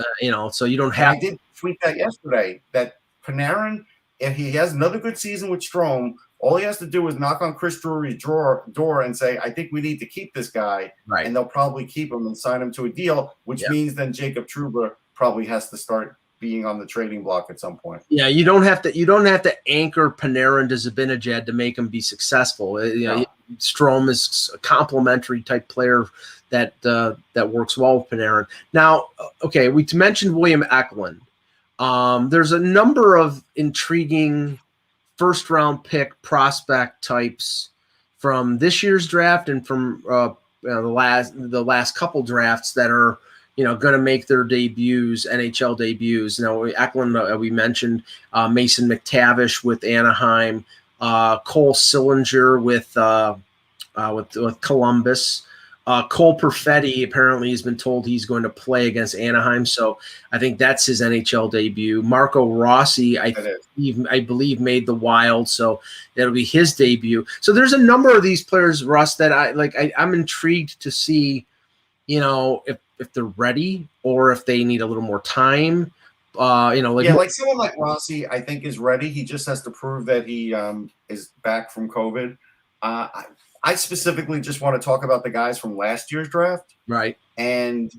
So you don't have. I did tweet that yesterday, that Panarin, if he has another good season with Strome, all he has to do is knock on Chris Drury's door and say, I think we need to keep this guy. Right. And they'll probably keep him and sign him to a deal, which means then Jacob Trouba probably has to start being on the trading block at some point. Yeah, you don't have to anchor Panarin to Zibanejad to make him be successful. Strome is a complementary type player that works well with Panarin. Now, okay, we mentioned William Eckland. There's a number of intriguing first-round pick prospect types from this year's draft and from the last couple drafts that are going to make their debuts, NHL debuts. Now, Eckland, we mentioned Mason McTavish with Anaheim, Cole Sillinger with Columbus. Cole Perfetti apparently has been told he's going to play against Anaheim, so I think that's his NHL debut. Marco Rossi, I believe, made the Wild, so that'll be his debut. So there's a number of these players, Russ, that I'm intrigued to see, if they're ready or if they need a little more time. Like someone like Rossi, I think is ready. He just has to prove that he is back from COVID. I specifically just want to talk about the guys from last year's draft. Right. And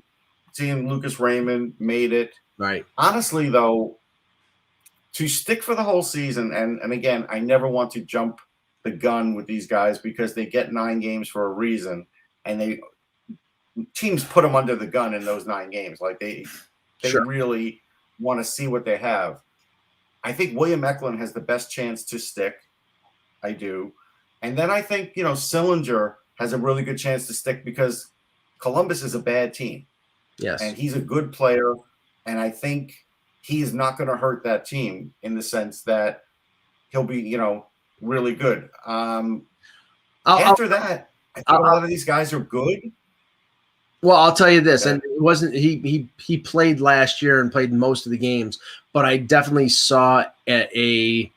seeing Lucas Raymond made it. Right. Honestly, though, to stick for the whole season, and again, I never want to jump the gun with these guys because they get 9 games for a reason, and teams put them under the gun in those 9 games. Like they Sure. really want to see what they have. I think William Eckland has the best chance to stick. I do. And then I think, Sillinger has a really good chance to stick because Columbus is a bad team. Yes. And he's a good player. And I think he is not going to hurt that team in the sense that he'll be, really good. After that, I think a lot of these guys are good. Well, I'll tell you this, and it wasn't he played last year and played most of the games, but I definitely saw an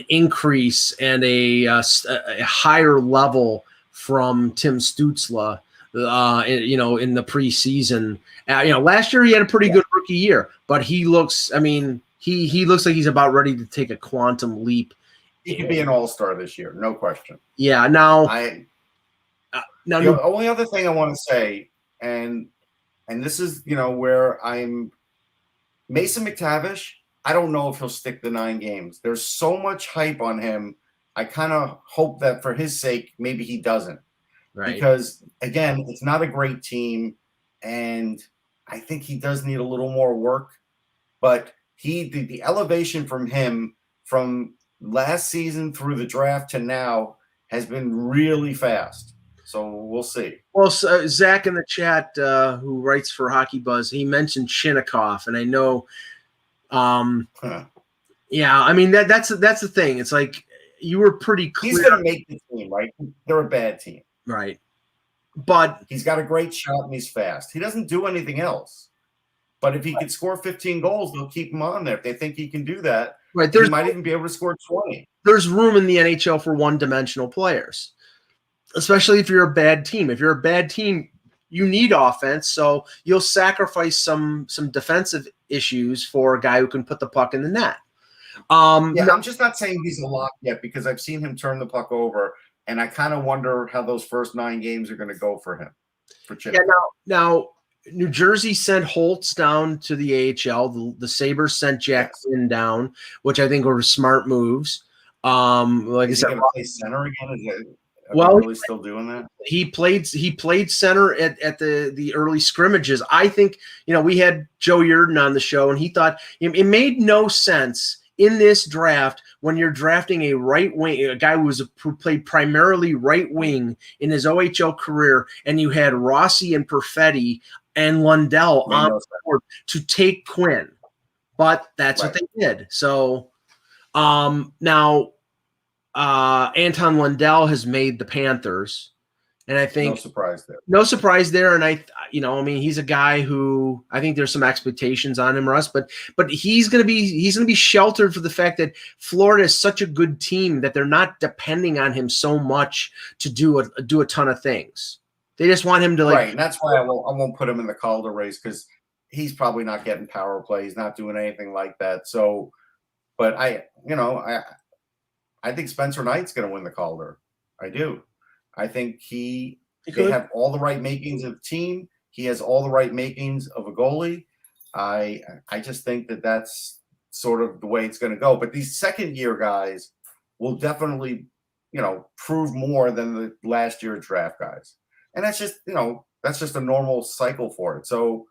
increase and a higher level from Tim Stützle, in the preseason. Last year he had a pretty good rookie year, but he looks like he's about ready to take a quantum leap. He could be an all-star this year, no question. Yeah. Now, the only other thing I want to say, and this is, where I'm Mason McTavish, I don't know if he'll stick the 9 games. There's so much hype on him. I kind of hope that for his sake, maybe he doesn't. Right. Because, again, it's not a great team, and I think he does need a little more work. But the elevation from him from last season through the draft to now has been really fast. So we'll see. Well, so Zach in the chat, who writes for Hockey Buzz, he mentioned Shinnikov, and I know yeah, I mean that's the thing. It's like you were pretty clear. He's gonna make the team, right? They're a bad team. Right. But he's got a great shot and he's fast. He doesn't do anything else. But if he could score 15 goals, they'll keep him on there. If they think he can do that, right, he might even be able to score 20. There's room in the NHL for one-dimensional players, especially if you're a bad team. If you're a bad team, you need offense, so you'll sacrifice some defensive issues for a guy who can put the puck in the net. I'm just not saying he's a lock yet because I've seen him turn the puck over, and I kind of wonder how those first 9 games are going to go for him. Now New Jersey sent Holtz down to the AHL. The Sabres sent Jack Quinn down, which I think were smart moves. Like is I said, he going to play center again? Really still doing that? He played center at the early scrimmages. I think, we had Joe Yerdon on the show, and he thought it made no sense in this draft when you're drafting a right wing, a guy who played primarily right wing in his OHL career, and you had Rossi and Perfetti and Lundell on board to take Quinn. But that's what they did. So now Anton Lundell has made the Panthers. And I think no surprise there. And I mean, he's a guy who I think there's some expectations on him, Russ, but he's going to be sheltered for the fact that Florida is such a good team that they're not depending on him so much to do a ton of things. They just want him to right. And that's why I won't put him in the Calder race, because he's probably not getting power play. He's not doing anything like that. So, but I think Spencer Knight's going to win the Calder. I do. I think they have all the right makings of the team. He has all the right makings of a goalie. I just think that that's sort of the way it's going to go. But these second-year guys will definitely, prove more than the last year draft guys. And that's just, that's just a normal cycle for it. So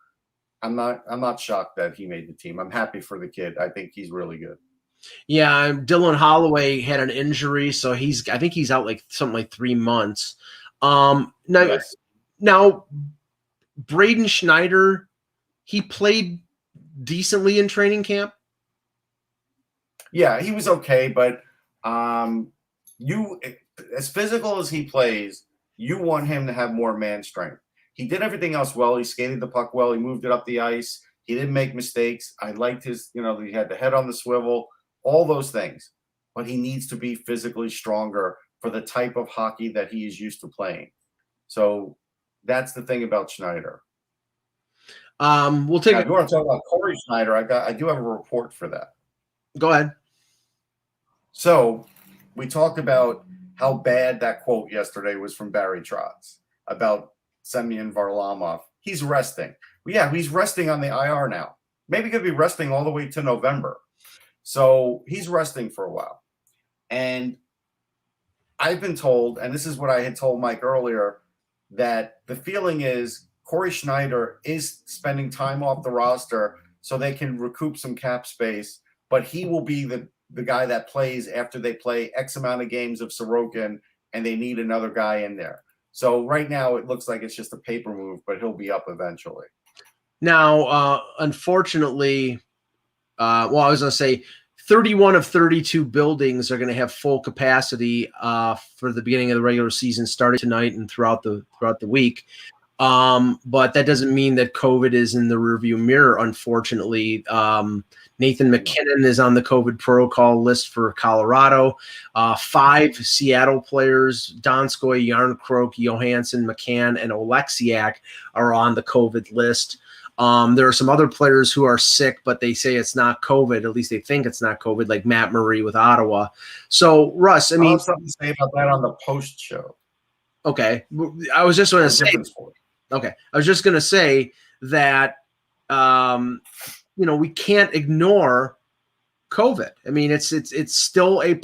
I'm not shocked that he made the team. I'm happy for the kid. I think he's really good. Yeah, Dylan Holloway had an injury, so I think he's out something like 3 months. Now Braden Schneider, he played decently in training camp. Yeah, he was okay, but as physical as he plays, you want him to have more man strength. He did everything else well. He skated the puck well. He moved it up the ice. He didn't make mistakes. I liked his, he had the head on the swivel, all those things. But he needs to be physically stronger for the type of hockey that he is used to playing. So that's the thing about Schneider. We'll take. Now, if you want to talk about Corey Schneider, I do have a report for that. Go ahead. So we talked about how bad that quote yesterday was from Barry Trotz about Semyon Varlamov. He's resting. Well, yeah, he's resting on the IR now. Maybe could be resting all the way to November. So he's resting for a while. And I've been told, and this is what I had told Mike earlier, that the feeling is Corey Schneider is spending time off the roster so they can recoup some cap space, but he will be the guy that plays after they play X amount of games of Sorokin and they need another guy in there. So right now it looks like it's just a paper move, but he'll be up eventually. Now, unfortunately, I was going to say 31 of 32 buildings are going to have full capacity for the beginning of the regular season, starting tonight and throughout the week. But that doesn't mean that COVID is in the rearview mirror, unfortunately. Nathan McKinnon is on the COVID protocol list for Colorado. 5 Seattle players, Donskoy, Yarncroke, Johansson, McCann, and Oleksiak are on the COVID list. There are some other players who are sick, but they say it's not COVID. At least they think it's not COVID, like Matt Murray with Ottawa. So, Russ, I have something to say about that on the post show. Okay. I was just going to say. Okay. I was just going to say that, we can't ignore COVID. I mean, it's still a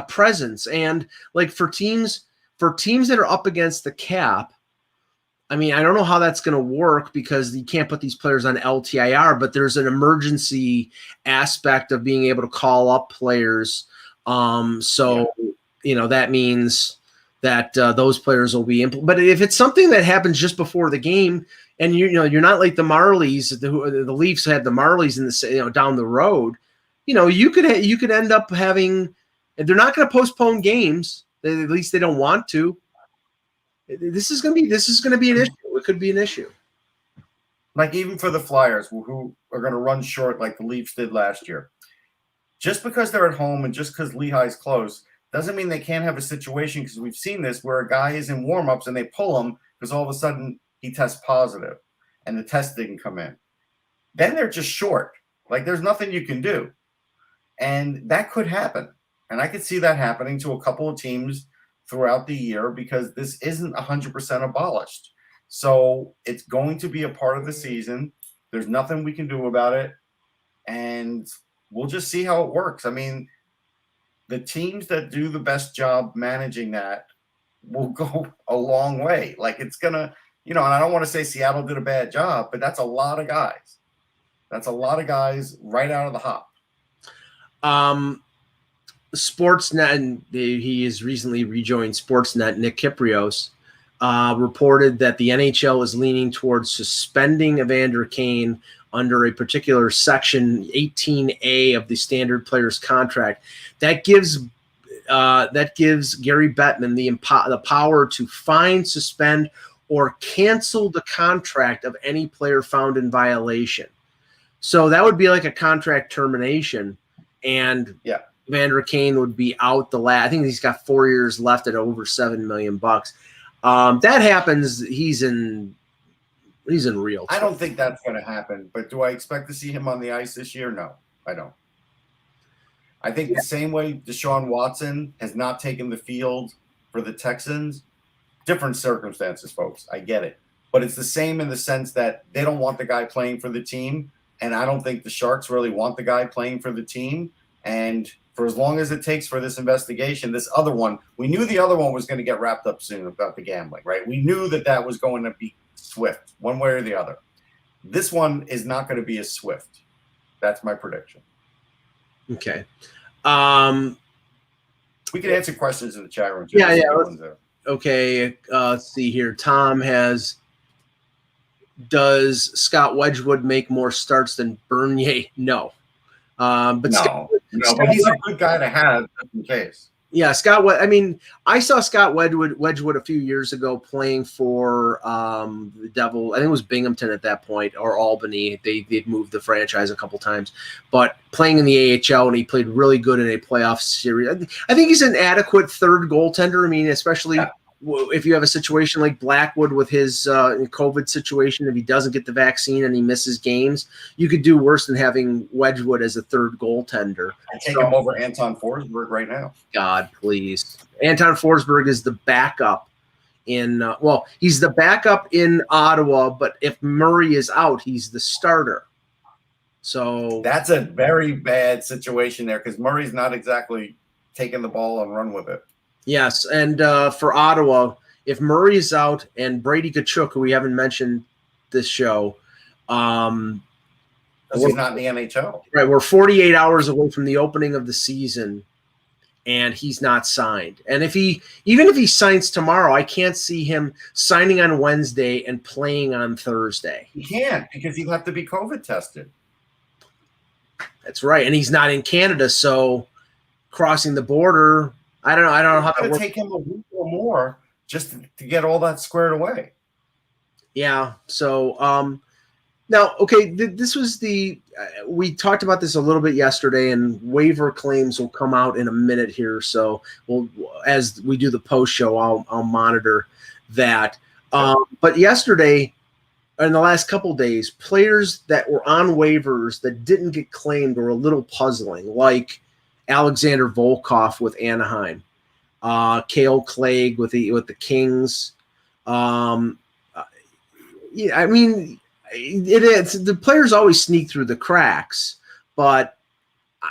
presence. And like for teams that are up against the cap, I mean, I don't know how that's going to work because you can't put these players on LTIR, but there's an emergency aspect of being able to call up players. That means that those players will be but if it's something that happens just before the game, and you're not like the Marlies, the Leafs had the Marlies in the down the road, you could end up having. They're not going to postpone games. At least they don't want to. This is going to be an issue. It could be an issue. Like even for the Flyers, who are going to run short like the Leafs did last year, just because they're at home and just because Lehigh's close doesn't mean they can't have a situation, because we've seen this where a guy is in warmups and they pull him because all of a sudden he tests positive and the test didn't come in. Then they're just short. Like there's nothing you can do. And that could happen. And I could see that happening to a couple of teams throughout the year because this isn't 100% abolished. So it's going to be a part of the season. There's nothing we can do about it. And we'll just see how it works. I mean, the teams that do the best job managing that will go a long way. Like it's going to, and I don't want to say Seattle did a bad job, but that's a lot of guys. That's a lot of guys right out of the hop. Sportsnet, and he has recently rejoined Sportsnet, Nick Kyprios, reported that the NHL is leaning towards suspending Evander Kane under a particular section 18A of the standard players contract. That gives that gives Gary Bettman the power to fine, suspend, or cancel the contract of any player found in violation. So that would be like a contract termination, and Evander Kane would be out I think he's got 4 years left at over $7 million. That happens, he's in real trouble. I don't think that's going to happen, but do I expect to see him on the ice this year? No, I don't. I think the same way Deshaun Watson has not taken the field for the Texans, different circumstances, folks. I get it. But it's the same in the sense that they don't want the guy playing for the team, and I don't think the Sharks really want the guy playing for the team. And for as long as it takes for this investigation, this other one, we knew the other one was going to get wrapped up soon about the gambling, right? We knew that was going to be swift, one way or the other. This one is not going to be as swift. That's my prediction. Okay. We can answer questions in the chat room too. Yeah. Okay. Let's see here. Tom does Scott Wedgwood make more starts than Bernier? No. But he's a good guy to have just in case. Yeah, I saw Scott Wedgwood a few years ago playing for the Devil. I think it was Binghamton at that point, or Albany. They'd moved the franchise a couple times, but playing in the AHL, and he played really good in a playoff series. I think he's an adequate third goaltender. I mean, especially if you have a situation like Blackwood with his COVID situation, if he doesn't get the vaccine and he misses games, you could do worse than having Wedgwood as a third goaltender. I take him over Anton Forsberg right now. God, please. Anton Forsberg is the backup he's the backup in Ottawa, but if Murray is out, he's the starter. So that's a very bad situation there because Murray's not exactly taking the ball and run with it. Yes, and for Ottawa, if Murray is out and Brady Tkachuk, who we haven't mentioned this show, because he's not in the NHL. Right, we're 48 hours away from the opening of the season, and he's not signed. And even if he signs tomorrow, I can't see him signing on Wednesday and playing on Thursday. He can't because he'll have to be COVID tested. That's right, and he's not in Canada, so crossing the border. I don't know how that works. Take him a week or more just to get all that squared away. Yeah. So now, okay, this was we talked about this a little bit yesterday, and waiver claims will come out in a minute here. So as we do the post show, I'll monitor that. But yesterday, in the last couple of days, players that were on waivers that didn't get claimed were a little puzzling, like Alexander Volkov with Anaheim, Cale Clegg with the Kings. I mean, the players always sneak through the cracks, but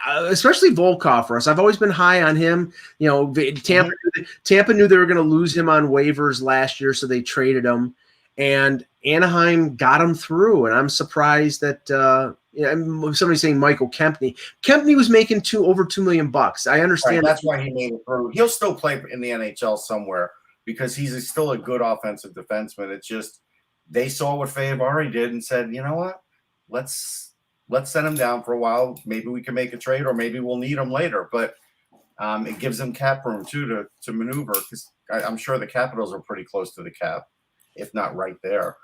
especially Volkov for us. I've always been high on him. You know, Tampa knew they were going to lose him on waivers last year, so they traded him, and Anaheim got him through. And I'm surprised that. Somebody's saying Michael Kempney. Kempney was making over $2 million. I understand. Right, that's why he made it through. He'll still play in the NHL somewhere because he's still a good offensive defenseman. It's just they saw what Fayavari did and said, you know what, let's send him down for a while. Maybe we can make a trade, or maybe we'll need him later. But it gives them cap room too to maneuver because I'm sure the Capitals are pretty close to the cap, if not right there.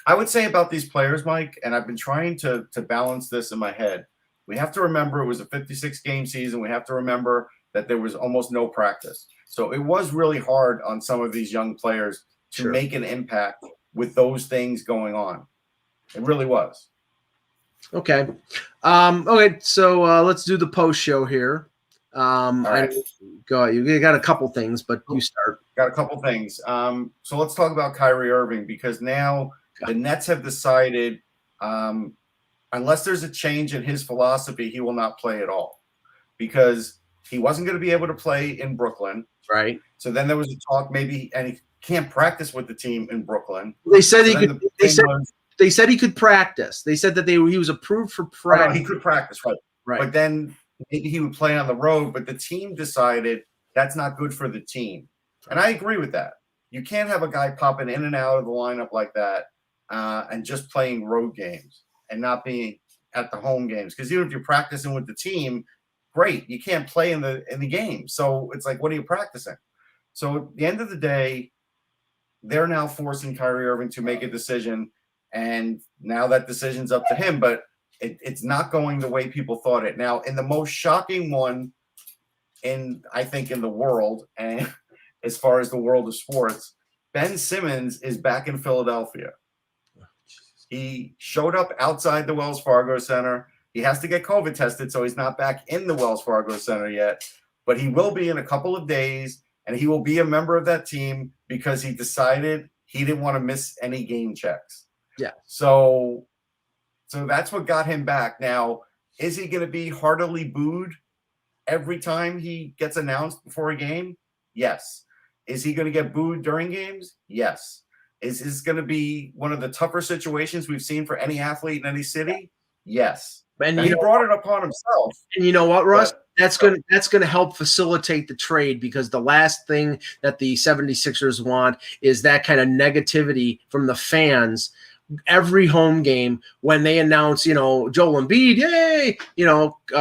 I would say about these players, Mike, and I've been trying to balance this in my head. We have to remember it was a 56-game season. We have to remember that there was almost no practice. So it was really hard on some of these young players to make an impact with those things going on. It really was. Okay. Okay, so let's do the post show here. All right. Go ahead. You got a couple things, but you start. Got a couple things. So let's talk about Kyrie Irving because now – the Nets have decided unless there's a change in his philosophy, he will not play at all because he wasn't going to be able to play in Brooklyn. Right. So then there was a talk and he can't practice with the team in Brooklyn. They said he could. They said he could practice. They said that he was approved for practice. He could practice, right? Right. But then maybe he would play on the road. But the team decided that's not good for the team, and I agree with that. You can't have a guy popping in and out of the lineup like that. And just playing road games and not being at the home games. Because even if you're practicing with the team, great. You can't play in the game. So it's like, what are you practicing? So at the end of the day, they're now forcing Kyrie Irving to make a decision, and now that decision's up to him, but it's not going the way people thought it. Now, in the most shocking one I think in the world, and as far as the world of sports, Ben Simmons is back in Philadelphia. He showed up outside the Wells Fargo Center. He has to get COVID tested, so he's not back in the Wells Fargo Center yet, but he will be in a couple of days, and he will be a member of that team because he decided he didn't want to miss any game checks. Yeah. So that's what got him back. Now, is he going to be heartily booed every time he gets announced before a game? Yes. Is he going to get booed during games? Yes. Is this going to be one of the tougher situations we've seen for any athlete in any city? Yes. And he brought it upon himself. And you know what, Russ? That's going to help facilitate the trade, because the last thing that the 76ers want is that kind of negativity from the fans every home game when they announce, Joel Embiid, yay,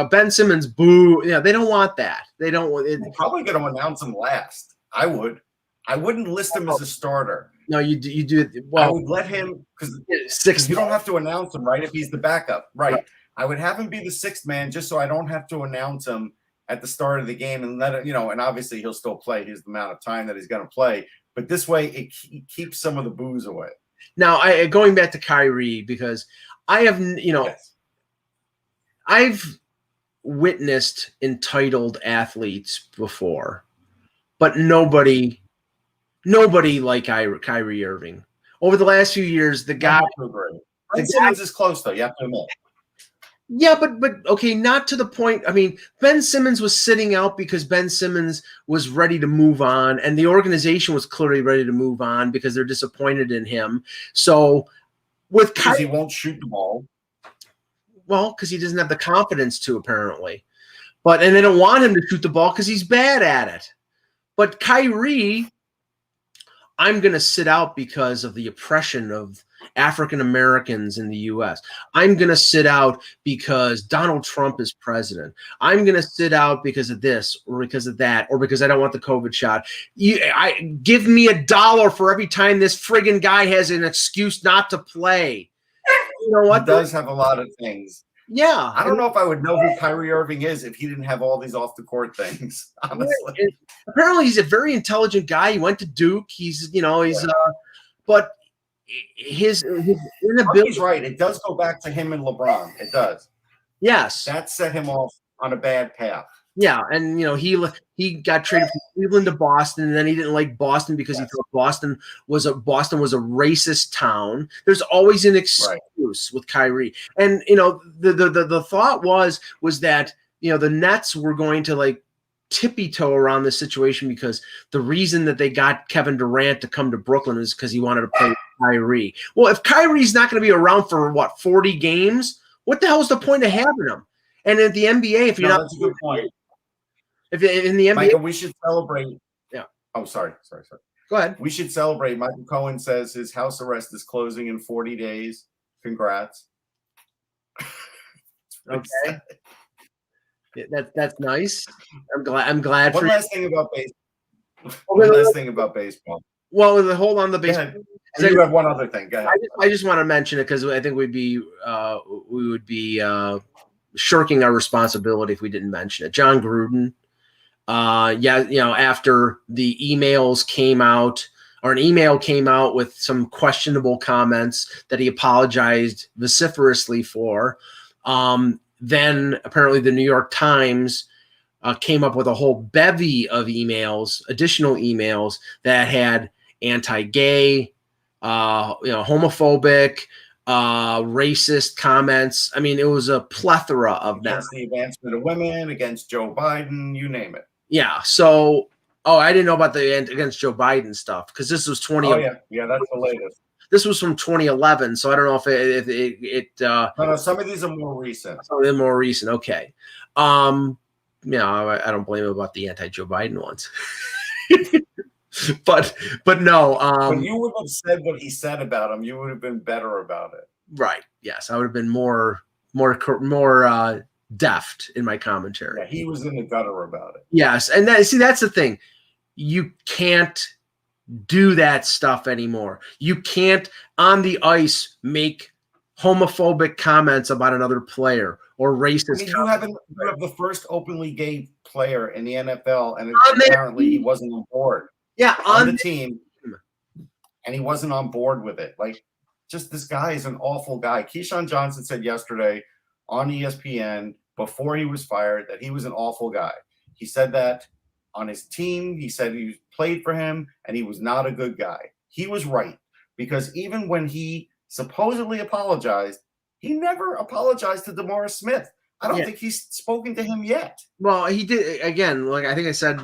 Ben Simmons, boo. They don't want that. They don't want it. They're probably going to announce him last. I wouldn't list him as a starter. No, you do it. Well, I would let him, because you don't have to announce him, right? If he's the backup, right? I would have him be the sixth man just so I don't have to announce him at the start of the game and let it, and obviously he'll still play his amount of time that he's going to play. But this way it keeps some of the booze away. Now, going back to Kyrie, because I have, Yes. I've witnessed entitled athletes before, but nobody like Kyrie Irving. Over the last few years, the guy. Ben Simmons is close, though. You have to admit. Yeah, but okay, not to the point. I mean, Ben Simmons was sitting out because Ben Simmons was ready to move on, and the organization was clearly ready to move on because they're disappointed in him. So with Kyrie, he won't shoot the ball. Well, because he doesn't have the confidence to, apparently. And they don't want him to shoot the ball because he's bad at it. But Kyrie, I'm going to sit out because of the oppression of African Americans in the U.S. I'm going to sit out because Donald Trump is president. I'm going to sit out because of this or because of that or because I don't want the COVID shot. Give me $1 for every time this friggin' guy has an excuse not to play. You know what? He does have a lot of things. Yeah. I don't know if I would know who Kyrie Irving is if he didn't have all these off the court things, honestly. Apparently he's a very intelligent guy. He went to Duke. But his inability. He's right. It does go back to him and LeBron. It does. Yes. That set him off on a bad path. Yeah, and he got traded from Cleveland to Boston, and then he didn't like Boston because he thought Boston was a racist town. There's always an excuse with Kyrie, and the thought was that the Nets were going to tippy-toe around this situation because the reason that they got Kevin Durant to come to Brooklyn is because he wanted to play with Kyrie. Well, if Kyrie's not going to be around for 40 games, what the hell is the point of having him? And at the NBA, if you're not, that's a good point. If in the NBA, Michael, we should celebrate. Yeah. Oh, sorry. Go ahead. We should celebrate. Michael Cohen says his house arrest is closing in 40 days. Congrats. Okay. That's nice. I'm glad. One last thing about baseball. Well, hold on the baseball. You have one other thing. Go ahead. I just want to mention it because I think we would be shirking our responsibility if we didn't mention it. John Gruden. After the emails came out, or an email came out with some questionable comments that he apologized vociferously for. Then apparently the New York Times came up with a whole bevy of additional emails that had anti-gay, homophobic, racist comments. I mean, it was a plethora of them. Against the advancement of women, against Joe Biden, you name it. Yeah. So, I didn't know about the against Joe Biden stuff because this was 2011. Oh yeah, that's the latest. This was from 2011, so I don't know if it. No, some of these are more recent. Some of them more recent. Okay. I don't blame him about the anti-Joe Biden ones. but no. When you would have said what he said about him, you would have been better about it. Right. Yes, I would have been more deft in my commentary. Yeah, he was in the gutter about it. Yes, and that's the thing. You can't do that stuff anymore. You can't on the ice make homophobic comments about another player or racist. I mean, you have the first openly gay player in the NFL, and apparently he wasn't on board. Yeah, on the team, and he wasn't on board with it. Like, just this guy is an awful guy. Keyshawn Johnson said yesterday on ESPN before he was fired that he was an awful guy. He said that on his team. He said he played for him, and he was not a good guy. He was right, because even when he supposedly apologized, he never apologized to DeMaurice Smith. I don't think he's spoken to him yet. Well, he did, again, like I think I said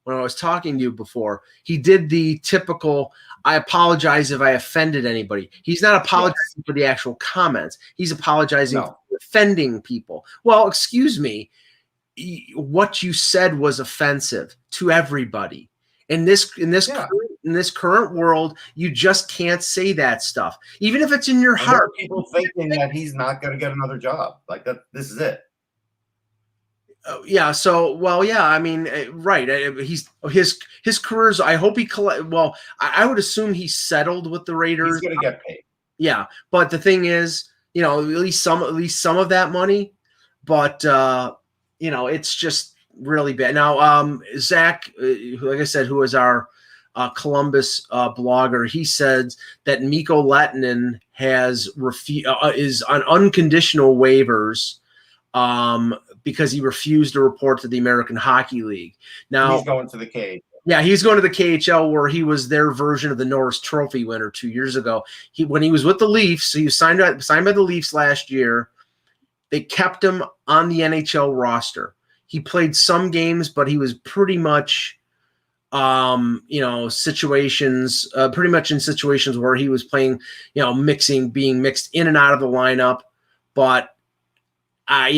when I was talking to you before, he did the typical, I apologize if I offended anybody. He's not apologizing for the actual comments. He's apologizing for offending people. Well, excuse me, what you said was offensive to everybody. In this current world, you just can't say that stuff, even if it's in your heart. People thinking that he's not going to get another job, like that. This is it. Yeah. So, well, yeah. I mean, right. He's his career's. I hope he. Well, I would assume he's settled with the Raiders. He's going to get paid. Yeah, but the thing is, at least some of that money. But it's just really bad. Now, Zach, like I said, who is our Columbus blogger, he says that Mikko Lehtinen is on unconditional waivers because he refused to report to the American Hockey League. Now he's going to the KHL. Yeah, he's going to the KHL, where he was their version of the Norris Trophy winner 2 years ago. When he was with the Leafs, he was signed by the Leafs last year. They kept him on the NHL roster. He played some games, but he was pretty much, situations, pretty much in situations where he was playing, being mixed in and out of the lineup. But, I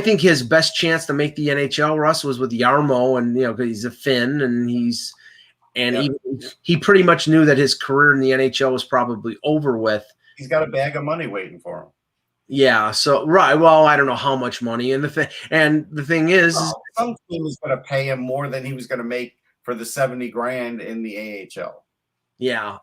think his best chance to make the NHL, Russ, was with Jarmo, and because he's a Finn, and he pretty much knew that his career in the NHL was probably over with. He's got a bag of money waiting for him. Yeah. So right. Well, I don't know how much money, and the thing is, some team is going to pay him more than he was going to make for the $70,000 in the AHL. Yeah.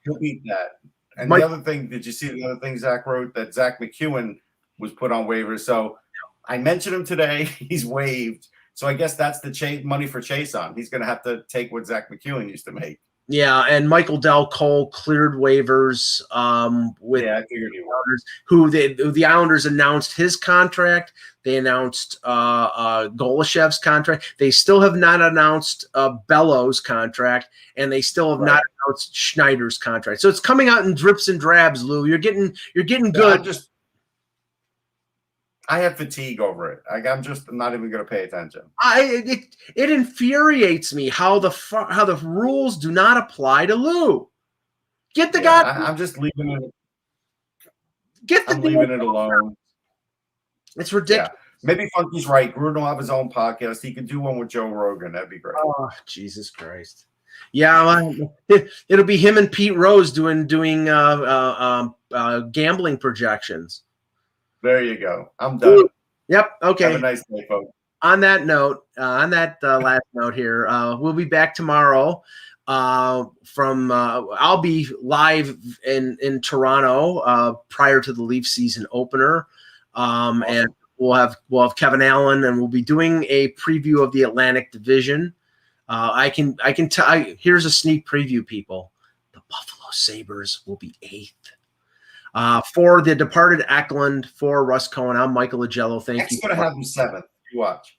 He'll beat that. And the other thing, did you see the other thing Zach wrote, that Zach McEwen was put on waivers? So I mentioned him today. He's waived. So I guess that's the money for Chason. He's going to have to take what Zach McEwen used to make. Yeah, and Michael Del Cole cleared waivers with I figured he was. The Islanders announced his contract. They announced Golashev's contract. They still have not announced Bellows' contract, and they still have not announced Schneider's contract. So it's coming out in drips and drabs, Lou. You're getting good. I have fatigue over it. I'm not even going to pay attention. It infuriates me how the rules do not apply to Lou. Get the guy. I'm just leaving it. I'm leaving it alone. It's ridiculous. Yeah. Maybe Funky's right. Gruden will have his own podcast. He could do one with Joe Rogan. That'd be great. Oh, Jesus Christ. Yeah, it'll be him and Pete Rose doing gambling projections. There you go. I'm done. Yep. Okay. Have a nice day, folks. On that note, last note here, we'll be back tomorrow. I'll be live in Toronto prior to the Leaf season opener, awesome. And we'll have Kevin Allen, and we'll be doing a preview of the Atlantic Division. I can tell. Here's a sneak preview, people. The Buffalo Sabres will be 8th. For the departed Eckland, for Russ Cohen, I'm Michael Agello. Thank you. He's going to have him 7th. You watch.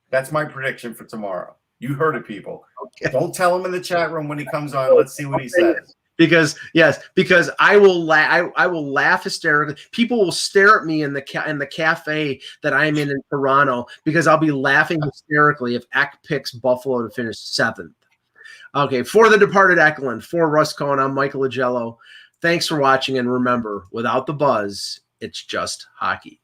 That's my prediction for tomorrow. You heard it, people. Okay. Don't tell him in the chat room when he comes on. Let's see what he says. Because I will laugh hysterically. People will stare at me in the cafe that I'm in Toronto, because I'll be laughing hysterically if Eck picks Buffalo to finish 7th. Okay, for the departed Eckland, for Russ Cohen, I'm Michael Agello. Thanks for watching, and remember, without the buzz, it's just hockey.